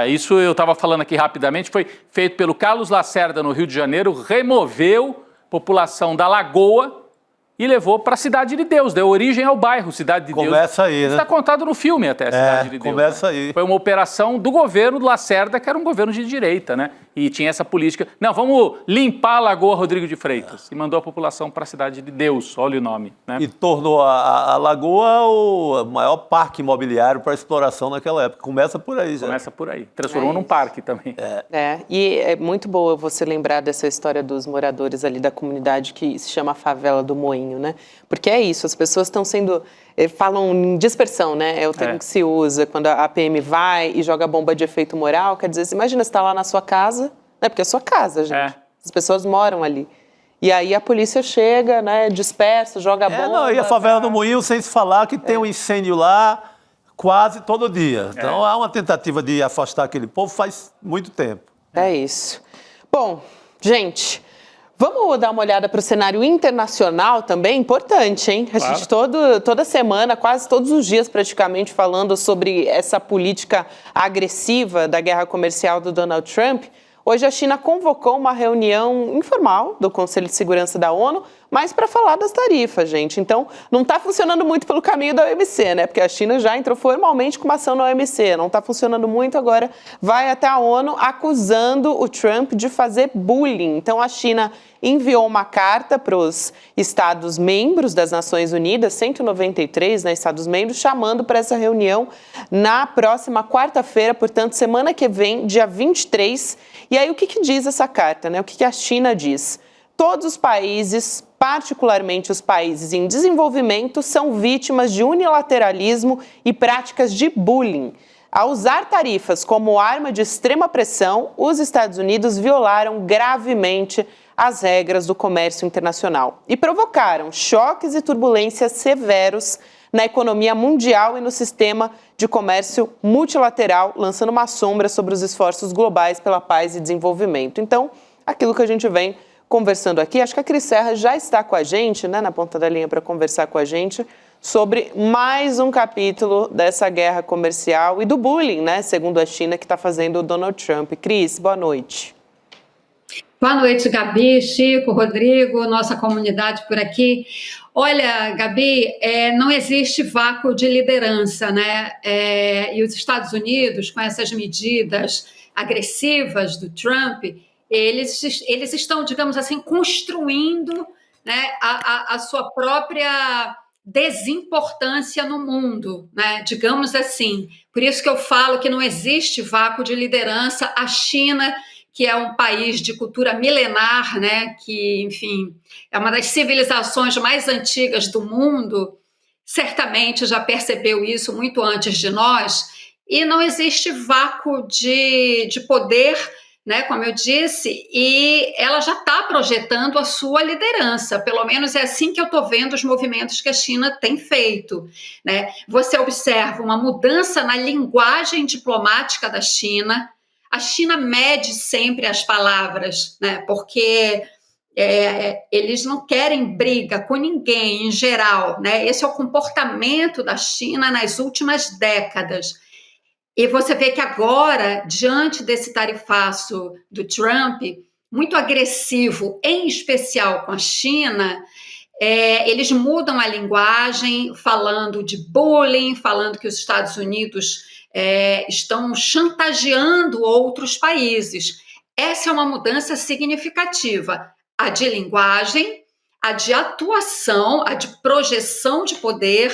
Isso eu estava falando aqui rapidamente, foi feito pelo Carlos Lacerda no Rio de Janeiro, removeu população da Lagoa e levou para a Cidade de Deus, deu origem ao bairro Cidade de Deus. Começa aí, né? Está contado no filme até, Cidade de Deus. Começa aí. Foi uma operação do governo do Lacerda, que era um governo de direita, né? E tinha essa política, não, vamos limpar a Lagoa Rodrigo de Freitas. E mandou a população para a Cidade de Deus, olha o nome, né? E tornou a Lagoa o maior parque imobiliário para exploração naquela época. Começa por aí já. Começa por aí. Transformou num parque também. E é muito boa você lembrar dessa história dos moradores ali da comunidade que se chama Favela do Moinho, né? Porque é isso, as pessoas estão sendo... Falam em dispersão, né? É o termo que se usa quando a PM vai e joga bomba de efeito moral. Quer dizer, imagina você está lá na sua casa, né? Porque é sua casa, gente. As pessoas moram ali. E aí a polícia chega, né? Dispersa, joga bomba. E a Favela do Moinho, sem se falar que tem um incêndio lá quase todo dia. Então há uma tentativa de afastar aquele povo faz muito tempo. É isso. Bom, gente... Vamos dar uma olhada para o cenário internacional também? Importante, hein? A gente toda semana, quase todos os dias praticamente, falando sobre essa política agressiva da guerra comercial do Donald Trump. Hoje a China convocou uma reunião informal do Conselho de Segurança da ONU, mas para falar das tarifas, gente. Então, não está funcionando muito pelo caminho da OMC, né? Porque a China já entrou formalmente com uma ação na OMC. Não está funcionando muito, agora vai até a ONU acusando o Trump de fazer bullying. Então, a China enviou uma carta para os Estados-membros das Nações Unidas, 193, né, Estados-membros, chamando para essa reunião na próxima quarta-feira, portanto, semana que vem, dia 23. E aí, o que diz essa carta, né? O que a China diz? Todos os países, particularmente os países em desenvolvimento, são vítimas de unilateralismo e práticas de bullying. Ao usar tarifas como arma de extrema pressão, os Estados Unidos violaram gravemente as regras do comércio internacional e provocaram choques e turbulências severos na economia mundial e no sistema de comércio multilateral, lançando uma sombra sobre os esforços globais pela paz e desenvolvimento. Então, aquilo que a gente vem conversando aqui, acho que a Cris Serra já está com a gente, né, na ponta da linha para conversar com a gente sobre mais um capítulo dessa guerra comercial e do bullying, né, segundo a China, que está fazendo o Donald Trump. Cris, boa noite. Boa noite, Gabi, Chico, Rodrigo, nossa comunidade por aqui. Olha, Gabi, não existe vácuo de liderança, né? E os Estados Unidos, com essas medidas agressivas do Trump, eles estão, digamos assim, construindo, né, a sua própria desimportância no mundo, né? Digamos assim. Por isso que eu falo que não existe vácuo de liderança. A China, que é um país de cultura milenar, né? Que, enfim, é uma das civilizações mais antigas do mundo, certamente já percebeu isso muito antes de nós, e não existe vácuo de poder, né, como eu disse, e ela já está projetando a sua liderança, pelo menos é assim que eu estou vendo os movimentos que a China tem feito, né? Você observa uma mudança na linguagem diplomática da China. A China mede sempre as palavras, né, porque eles não querem briga com ninguém em geral, né? Esse é o comportamento da China nas últimas décadas. E você vê que agora, diante desse tarifaço do Trump, muito agressivo, em especial com a China, eles mudam a linguagem, falando de bullying, falando que os Estados Unidos estão chantageando outros países. Essa é uma mudança significativa. A de linguagem, a de atuação, a de projeção de poder,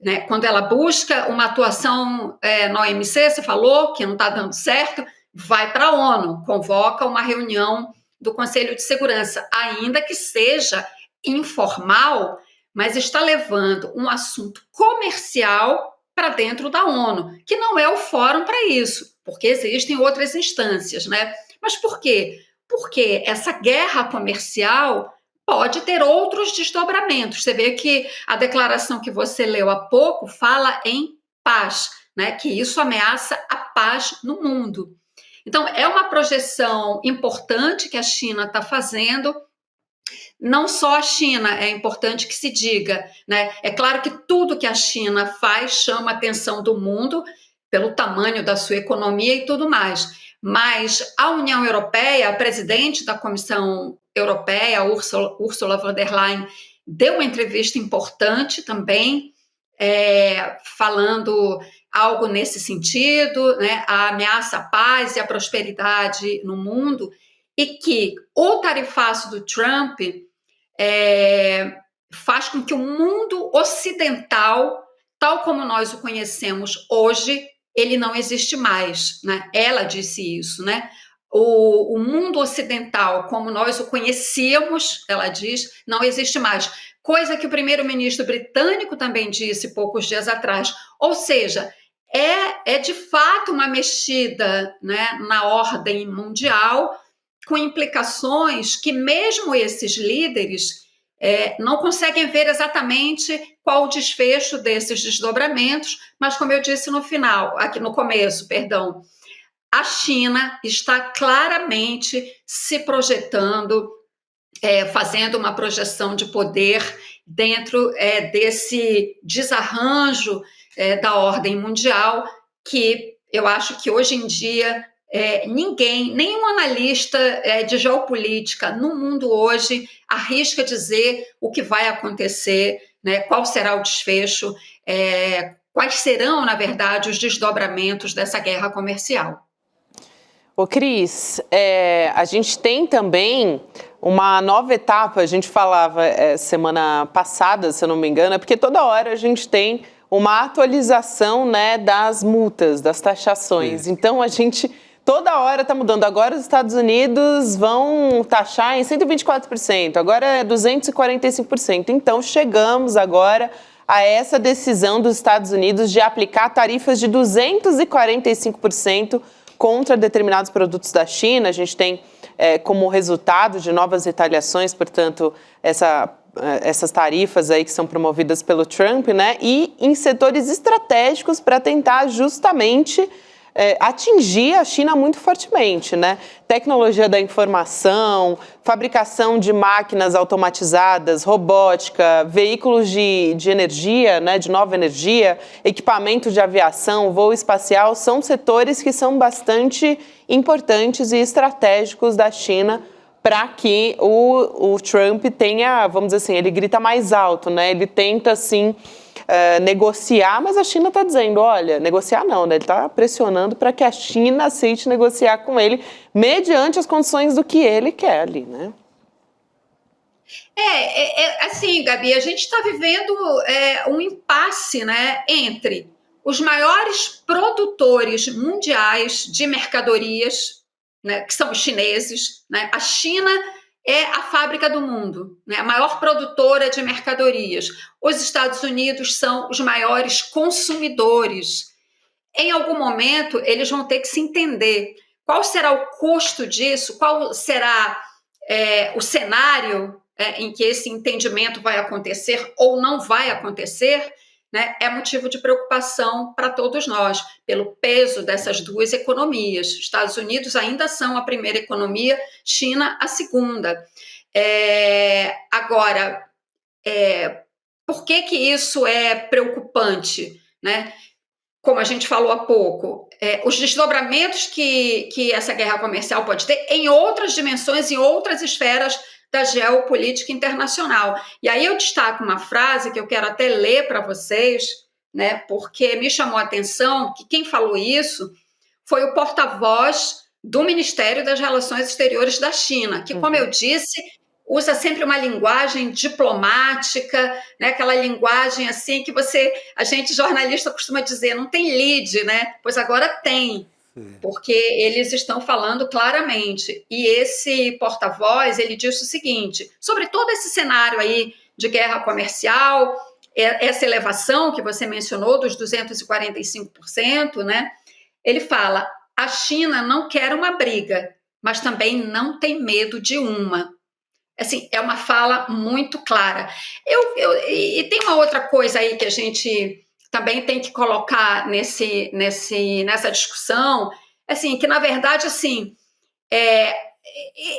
né? Quando ela busca uma atuação na OMC, você falou que não está dando certo, vai para a ONU, convoca uma reunião do Conselho de Segurança, ainda que seja informal, mas está levando um assunto comercial para dentro da ONU, que não é o fórum para isso, porque existem outras instâncias, né? Mas por quê? Porque essa guerra comercial pode ter outros desdobramentos. Você vê que a declaração que você leu há pouco fala em paz, né? Que isso ameaça a paz no mundo. Então, é uma projeção importante que a China está fazendo. Não só a China, é importante que se diga, né? É claro que tudo que a China faz chama a atenção do mundo pelo tamanho da sua economia e tudo mais. Mas a União Europeia, a presidente da Comissão Europeia, Ursula von der Leyen, deu uma entrevista importante também, falando algo nesse sentido, né, a ameaça à paz e à prosperidade no mundo, e que o tarifaço do Trump faz com que o mundo ocidental, tal como nós o conhecemos hoje, ele não existe mais, né? Ela disse isso, né? O mundo ocidental, como nós o conhecíamos, ela diz, não existe mais. Coisa que o primeiro-ministro britânico também disse poucos dias atrás. Ou seja, é de fato uma mexida, né, na ordem mundial, com implicações que mesmo esses líderes não conseguem ver exatamente qual o desfecho desses desdobramentos, mas como eu disse no começo, a China está claramente se projetando, fazendo uma projeção de poder dentro desse desarranjo da ordem mundial, que eu acho que hoje em dia nenhum analista de geopolítica no mundo hoje arrisca dizer o que vai acontecer, né, qual será o desfecho, quais serão, na verdade, os desdobramentos dessa guerra comercial. Ô Cris, a gente tem também uma nova etapa, a gente falava semana passada, se eu não me engano, porque toda hora a gente tem uma atualização, né, das multas, das taxações. Então a gente toda hora está mudando. Agora os Estados Unidos vão taxar em 124%, agora é 245%. Então chegamos agora a essa decisão dos Estados Unidos de aplicar tarifas de 245% contra determinados produtos da China. A gente tem como resultado de novas retaliações, portanto, essas tarifas aí que são promovidas pelo Trump, né? E em setores estratégicos para tentar justamente atingir a China muito fortemente, né? Tecnologia da informação, fabricação de máquinas automatizadas, robótica, veículos de energia, né? De nova energia, equipamento de aviação, voo espacial, são setores que são bastante importantes e estratégicos da China para que o Trump tenha, vamos dizer assim, ele grita mais alto, né? Ele tenta, assim, negociar, mas a China está dizendo, olha, negociar não, né? Ele está pressionando para que a China aceite negociar com ele mediante as condições do que ele quer ali, né? Assim, Gabi, a gente está vivendo um impasse, né, entre os maiores produtores mundiais de mercadorias, né, que são os chineses, né? A China é a fábrica do mundo, né, a maior produtora de mercadorias. Os Estados Unidos são os maiores consumidores. Em algum momento, eles vão ter que se entender qual será o custo disso, qual será o cenário em que esse entendimento vai acontecer ou não vai acontecer, né, é motivo de preocupação para todos nós, pelo peso dessas duas economias. Estados Unidos ainda são a primeira economia, China a segunda. Agora, por que isso é preocupante, né? Como a gente falou há pouco, os desdobramentos que essa guerra comercial pode ter em outras dimensões, em outras esferas da geopolítica internacional. E aí eu destaco uma frase que eu quero até ler para vocês, né, porque me chamou a atenção que quem falou isso foi o porta-voz do Ministério das Relações Exteriores da China, que, como eu disse, usa sempre uma linguagem diplomática, né, aquela linguagem assim que a gente jornalista costuma dizer, não tem lead, né? Pois agora tem. Porque eles estão falando claramente. E esse porta-voz, ele disse o seguinte, sobre todo esse cenário aí de guerra comercial, essa elevação que você mencionou dos 245%, né? Ele fala, a China não quer uma briga, mas também não tem medo de uma. Assim, é uma fala muito clara. E tem uma outra coisa aí que a gente também tem que colocar nessa discussão, assim, que na verdade, assim,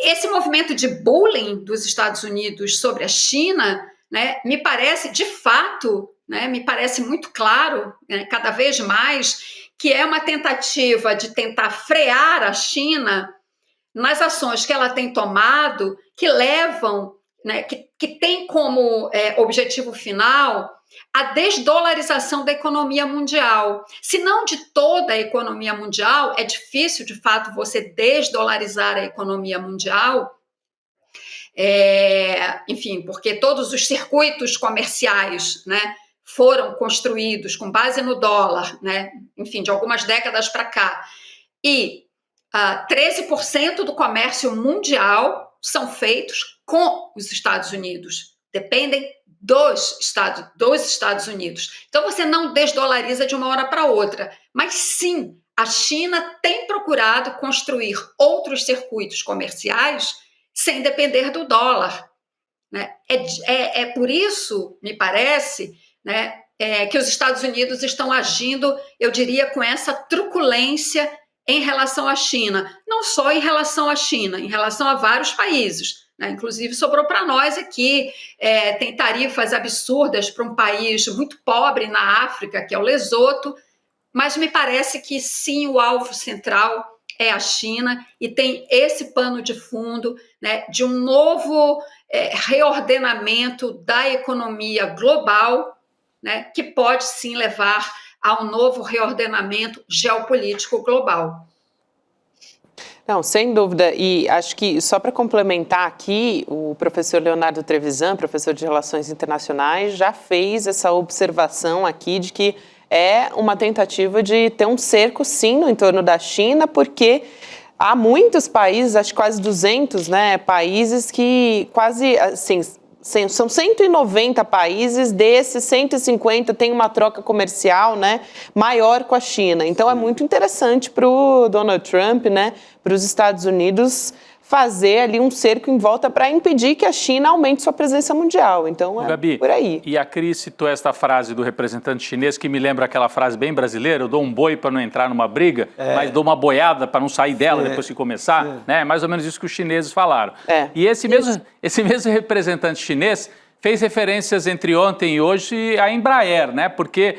esse movimento de bullying dos Estados Unidos sobre a China, né, me parece, de fato, né, me parece muito claro, né, cada vez mais, que é uma tentativa de tentar frear a China nas ações que ela tem tomado, que levam, né, que tem como objetivo final a desdolarização da economia mundial. Se não de toda a economia mundial, é difícil, de fato, você desdolarizar a economia mundial, enfim, porque todos os circuitos comerciais, né, foram construídos com base no dólar, né, enfim, de algumas décadas para cá, e 13% do comércio mundial são feitos com os Estados Unidos, dependem dos Estados Unidos. Então, você não desdolariza de uma hora para outra, mas sim, a China tem procurado construir outros circuitos comerciais sem depender do dólar, né? É por isso, me parece, né, que os Estados Unidos estão agindo, eu diria, com essa truculência em relação à China. Não só em relação à China, em relação a vários países. Inclusive, sobrou para nós aqui, tem tarifas absurdas para um país muito pobre na África, que é o Lesoto, mas me parece que sim, o alvo central é a China e tem esse pano de fundo, né, de um novo reordenamento da economia global, né, que pode sim levar a um novo reordenamento geopolítico global. Não, sem dúvida. E acho que, só para complementar aqui, o professor Leonardo Trevisan, professor de Relações Internacionais, já fez essa observação aqui de que é uma tentativa de ter um cerco, sim, no entorno da China, porque há muitos países, acho que quase 200, né, países que quase, assim, são 190 países, desses 150 tem uma troca comercial, né, maior com a China. Então é muito interessante para o Donald Trump, né, para os Estados Unidos fazer ali um cerco em volta para impedir que a China aumente sua presença mundial. Então Gabi, por aí. E a Cris citou esta frase do representante chinês que me lembra aquela frase bem brasileira, eu dou um boi para não entrar numa briga, mas dou uma boiada para não sair dela depois que começar, né? É mais ou menos isso que os chineses falaram. E esse mesmo representante chinês fez referências entre ontem e hoje à Embraer, né? Porque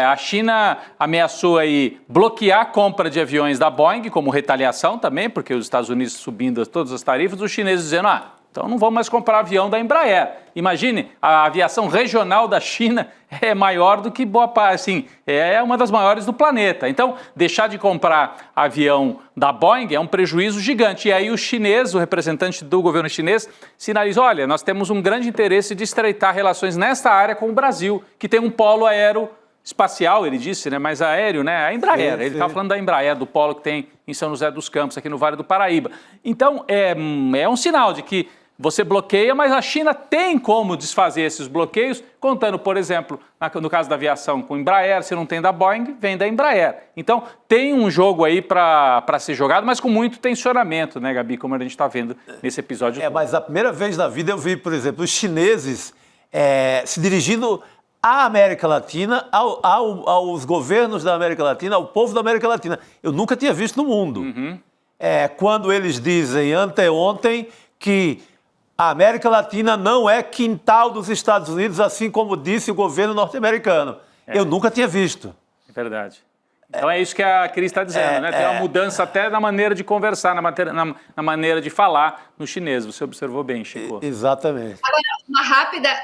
a China ameaçou aí bloquear a compra de aviões da Boeing como retaliação também, porque os Estados Unidos subindo todas as tarifas, os chineses dizendo, Então não vamos mais comprar avião da Embraer. Imagine, a aviação regional da China é maior do que boa parte, assim, é uma das maiores do planeta. Então, deixar de comprar avião da Boeing é um prejuízo gigante. E aí o chinês, o representante do governo chinês, sinaliza, olha, nós temos um grande interesse de estreitar relações nesta área com o Brasil, que tem um polo aeroespacial, ele disse, né, mas aéreo, né, a Embraer. Ele estava falando da Embraer, do polo que tem em São José dos Campos, aqui no Vale do Paraíba. Então, é um sinal de que você bloqueia, mas a China tem como desfazer esses bloqueios, contando, por exemplo, no caso da aviação com Embraer, se não tem da Boeing, vem da Embraer. Então, tem um jogo aí para ser jogado, mas com muito tensionamento, né, Gabi, como a gente está vendo nesse episódio. Mas a primeira vez na vida eu vi, por exemplo, os chineses se dirigindo à América Latina, aos governos da América Latina, ao povo da América Latina. Eu nunca tinha visto no mundo. Quando eles dizem anteontem que a América Latina não é quintal dos Estados Unidos, assim como disse o governo norte-americano. Eu nunca tinha visto. É verdade. Então é isso que a Cris está dizendo, né? Tem uma mudança até na maneira de conversar, na maneira de falar no chinês. Você observou bem, Chico. Exatamente. Agora,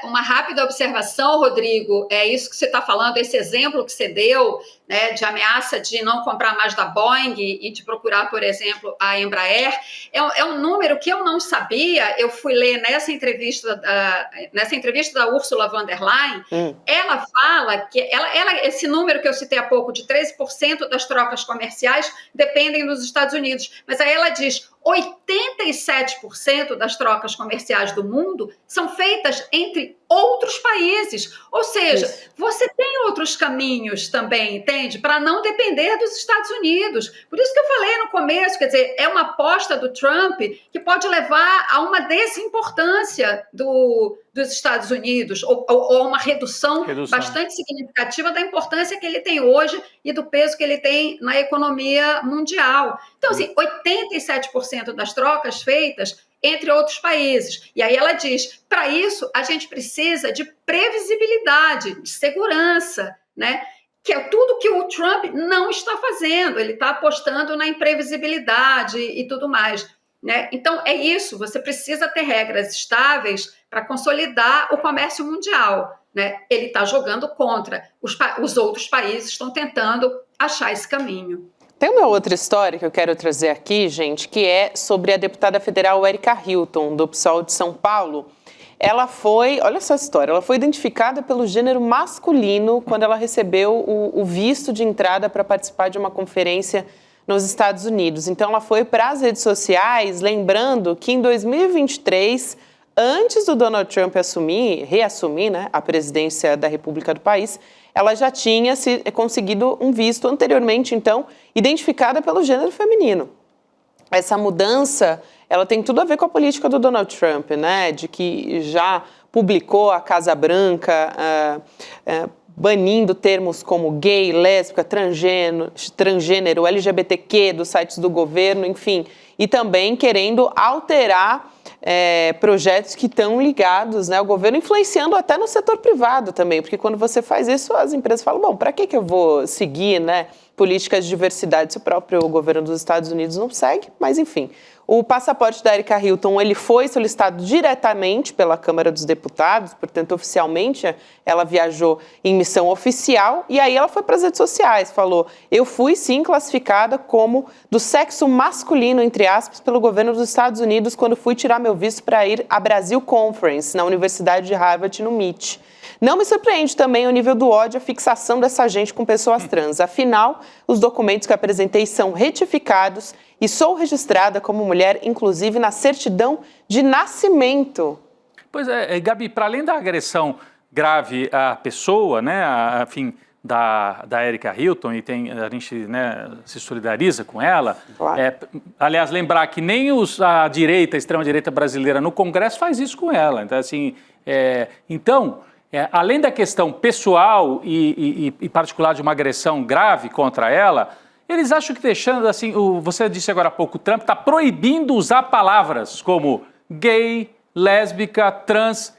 uma rápida observação, Rodrigo, é isso que você está falando, esse exemplo que você deu, né, de ameaça de não comprar mais da Boeing e de procurar, por exemplo, a Embraer, é um número que eu não sabia. Eu fui ler nessa entrevista da Ursula von der Leyen. Ela fala que esse número que eu citei há pouco, de 13% das trocas comerciais dependem dos Estados Unidos, mas aí ela diz 87% das trocas comerciais do mundo são feitas entre outros países. Ou seja, você tem outros caminhos também, entende? Para não depender dos Estados Unidos. Por isso que eu falei no começo, quer dizer, é uma aposta do Trump que pode levar a uma desimportância dos Estados Unidos, ou uma redução bastante significativa da importância que ele tem hoje e do peso que ele tem na economia mundial. Então, assim, 87% das trocas feitas entre outros países. E aí ela diz, para isso a gente precisa de previsibilidade, de segurança, né? Que é tudo que o Trump não está fazendo. Ele está apostando na imprevisibilidade e tudo mais, né? Então é isso, você precisa ter regras estáveis para consolidar o comércio mundial, né? Ele está jogando contra. Os outros países estão tentando achar esse caminho. Tem uma outra história que eu quero trazer aqui, gente, que é sobre a deputada federal Erika Hilton, do PSOL de São Paulo. Ela foi, olha só a história, ela foi identificada pelo gênero masculino quando ela recebeu o visto de entrada para participar de uma conferência nos Estados Unidos. Então ela foi para as redes sociais, lembrando que em 2023, antes do Donald Trump reassumir, né, a presidência da República do país, ela já tinha conseguido um visto anteriormente, então, identificada pelo gênero feminino. Essa mudança, ela tem tudo a ver com a política do Donald Trump, né? De que já publicou a Casa Branca banindo termos como gay, lésbica, transgênero, LGBTQ dos sites do governo, enfim, e também querendo alterar projetos que estão ligados, né, ao governo, influenciando até no setor privado também, porque quando você faz isso, as empresas falam, bom, para que eu vou seguir, né, políticas de diversidade se o próprio governo dos Estados Unidos não segue? Mas, enfim, o passaporte da Erika Hilton, ele foi solicitado diretamente pela Câmara dos Deputados, portanto, oficialmente, ela viajou em missão oficial, e aí ela foi para as redes sociais, falou, eu fui, sim, classificada como do sexo masculino, entre aspas, pelo governo dos Estados Unidos, quando fui tirar meu visto para ir à Brasil Conference, na Universidade de Harvard, no MIT. Não me surpreende também o nível do ódio e a fixação dessa gente com pessoas trans. Afinal, os documentos que apresentei são retificados e sou registrada como mulher, inclusive na certidão de nascimento. Pois é, Gabi, para além da agressão grave à pessoa, né, enfim, da Erika Hilton, e a gente, né, se solidariza com ela. Claro. Aliás, lembrar que nem a extrema-direita brasileira no Congresso faz isso com ela. Então, assim, além da questão pessoal e particular de uma agressão grave contra ela, eles acham que deixando, assim, você disse agora há pouco, o Trump está proibindo usar palavras como gay, lésbica, trans.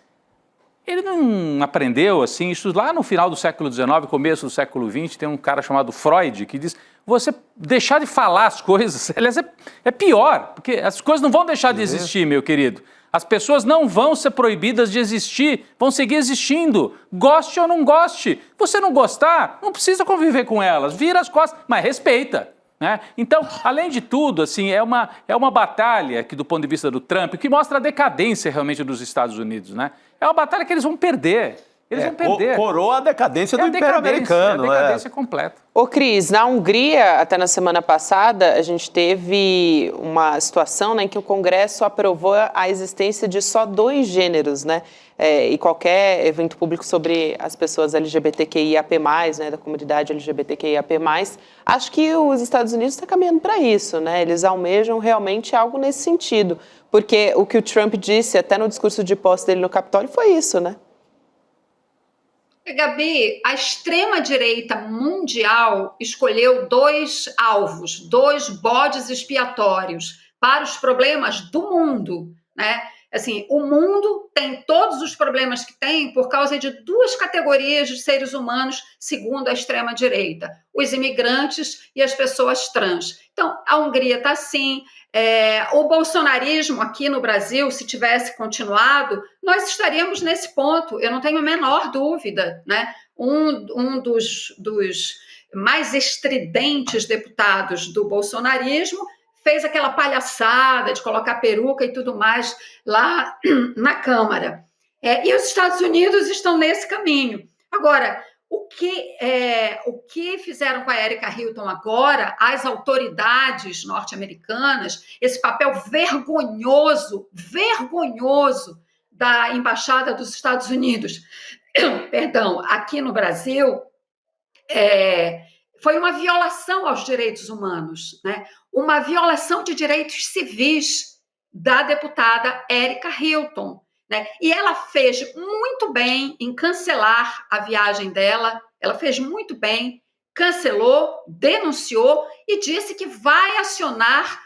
Ele não aprendeu, assim, isso lá no final do século XIX, começo do século XX, tem um cara chamado Freud que diz, você deixar de falar as coisas, aliás, é pior, porque as coisas não vão deixar de existir, meu querido. As pessoas não vão ser proibidas de existir, vão seguir existindo, goste ou não goste. Você não gostar, não precisa conviver com elas, vira as costas, mas respeita. Né? Então, além de tudo, assim, é uma batalha que, do ponto de vista do Trump, que mostra a decadência realmente dos Estados Unidos. Né? É uma batalha que eles vão perder. Eles vão perder. Coroa a decadência do Império Americano. É a decadência completa. Ô Cris, na Hungria, até na semana passada, a gente teve uma situação, né, em que o Congresso aprovou a existência de só 2 gêneros, né? E qualquer evento público sobre as pessoas LGBTQIAP+, né, da comunidade LGBTQIAP+, acho que os Estados Unidos estão caminhando para isso, né? Eles almejam realmente algo nesse sentido, porque o que o Trump disse até no discurso de posse dele no Capitólio foi isso, né? Gabi, a extrema-direita mundial escolheu 2 alvos, 2 bodes expiatórios para os problemas do mundo, né? Assim, o mundo tem todos os problemas que tem por causa de 2 categorias de seres humanos, segundo a extrema-direita: os imigrantes e as pessoas trans. Então, a Hungria está assim. O bolsonarismo aqui no Brasil, se tivesse continuado, nós estaríamos nesse ponto, eu não tenho a menor dúvida, né? Um dos mais estridentes deputados do bolsonarismo fez aquela palhaçada de colocar peruca e tudo mais lá na Câmara. E os Estados Unidos estão nesse caminho. Agora, o que fizeram com a Erika Hilton agora, as autoridades norte-americanas, esse papel vergonhoso da Embaixada dos Estados Unidos, perdão, aqui no Brasil, foi uma violação aos direitos humanos, né? Uma violação de direitos civis da deputada Erika Hilton. Né? E ela fez muito bem em cancelar a viagem dela, ela fez muito bem, cancelou, denunciou e disse que vai acionar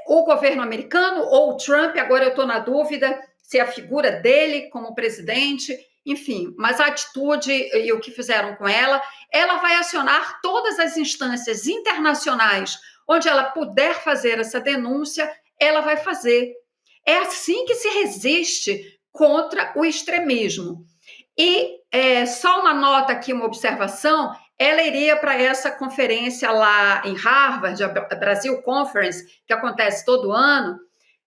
o governo americano ou o Trump. Agora eu estou na dúvida se a figura dele como presidente, enfim, mas a atitude e o que fizeram com ela vai acionar todas as instâncias internacionais onde ela puder fazer essa denúncia, ela vai fazer. É assim que se resiste contra o extremismo. E só uma nota aqui, uma observação, ela iria para essa conferência lá em Harvard, a Brasil Conference, que acontece todo ano.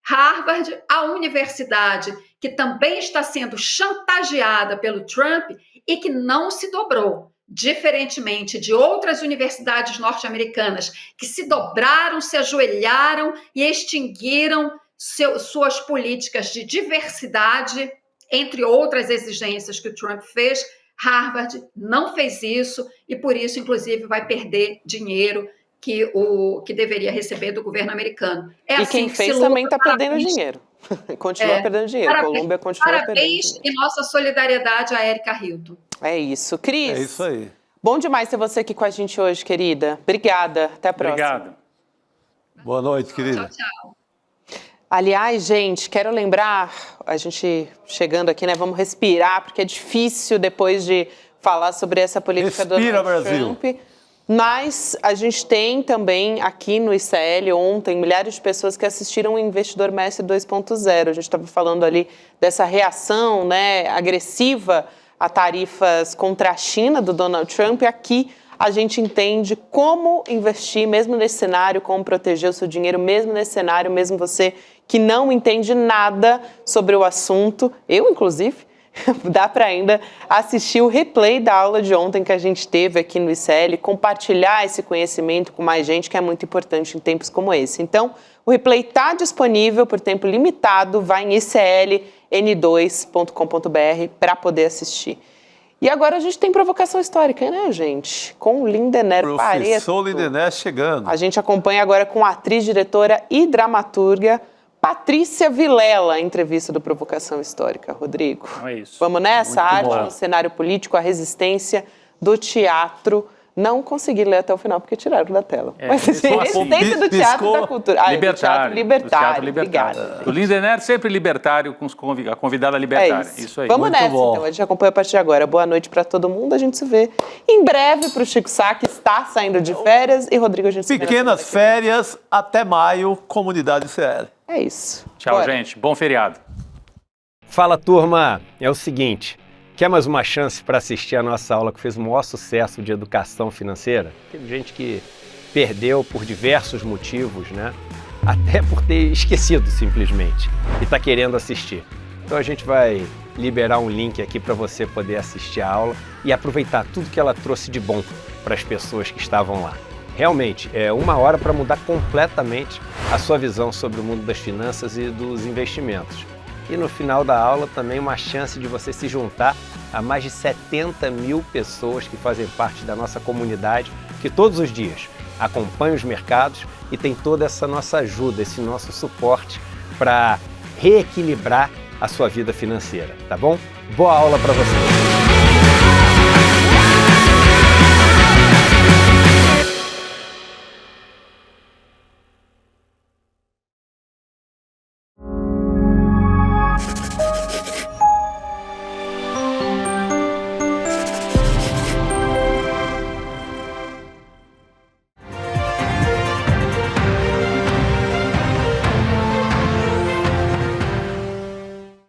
Harvard, a universidade que também está sendo chantageada pelo Trump e que não se dobrou, diferentemente de outras universidades norte-americanas que se dobraram, se ajoelharam e extinguiram suas políticas de diversidade, entre outras exigências que o Trump fez. Harvard não fez isso e, por isso, inclusive, vai perder dinheiro que deveria receber do governo americano. E assim quem fez também está perdendo dinheiro. Continua perdendo dinheiro. Parabéns, Colômbia continua perdendo parabéns dinheiro. E nossa solidariedade à Erika Hilton. É isso. Cris. É isso aí. Bom demais ter você aqui com a gente hoje, querida. Obrigada. Até a próxima. Obrigado. Boa noite, querida. Tchau, tchau. Aliás, gente, quero lembrar, a gente chegando aqui, né? Vamos respirar, porque é difícil depois de falar sobre essa política do Donald Brasil. Trump. Mas a gente tem também aqui no ICL ontem milhares de pessoas que assistiram o Investidor Mestre 2.0. A gente estava falando ali dessa reação, né, agressiva a tarifas contra a China do Donald Trump. E aqui a gente entende como investir, mesmo nesse cenário, como proteger o seu dinheiro, mesmo nesse cenário, mesmo você que não entende nada sobre o assunto. Eu, inclusive, dá para ainda assistir o replay da aula de ontem que a gente teve aqui no ICL, compartilhar esse conhecimento com mais gente, que é muito importante em tempos como esse. Então, o replay está disponível por tempo limitado, vai em icln2.com.br para poder assistir. E agora a gente tem provocação histórica, né, gente? Com o Lindener Pareto. Professor Lindener chegando. A gente acompanha agora com a atriz, diretora e dramaturga Patrícia Vilela, a entrevista do Provocação Histórica. Rodrigo, é isso. Vamos nessa? Muito Arte bom. no cenário político, a resistência do teatro. Não consegui ler até o final porque tiraram da tela. Mas assim, a resistência do teatro da cultura. Libertário. Do teatro libertário. Libertário. Obrigada. O Lindener sempre libertário, com a convidada libertária. É Isso aí. Vamos Muito nessa, bom. então. A gente acompanha a partir de agora. Boa noite para todo mundo. A gente se vê em breve para o Chico Sá, que está saindo de férias. E Rodrigo, a gente se vê na Pequenas semana que vem. férias, até maio, Comunidade CL. É isso. Tchau, Bora. gente. Bom feriado. Fala, turma! É o seguinte, quer mais uma chance para assistir a nossa aula que fez o maior sucesso de educação financeira? Teve gente que perdeu por diversos motivos, né? Até por ter esquecido simplesmente e está querendo assistir. Então a gente vai liberar um link aqui para você poder assistir a aula e aproveitar tudo que ela trouxe de bom para as pessoas que estavam lá. Realmente, é 1 hora para mudar completamente a sua visão sobre o mundo das finanças e dos investimentos. E no final da aula também uma chance de você se juntar a mais de 70 mil pessoas que fazem parte da nossa comunidade, que todos os dias acompanham os mercados e tem toda essa nossa ajuda, esse nosso suporte para reequilibrar a sua vida financeira, tá bom? Boa aula para você!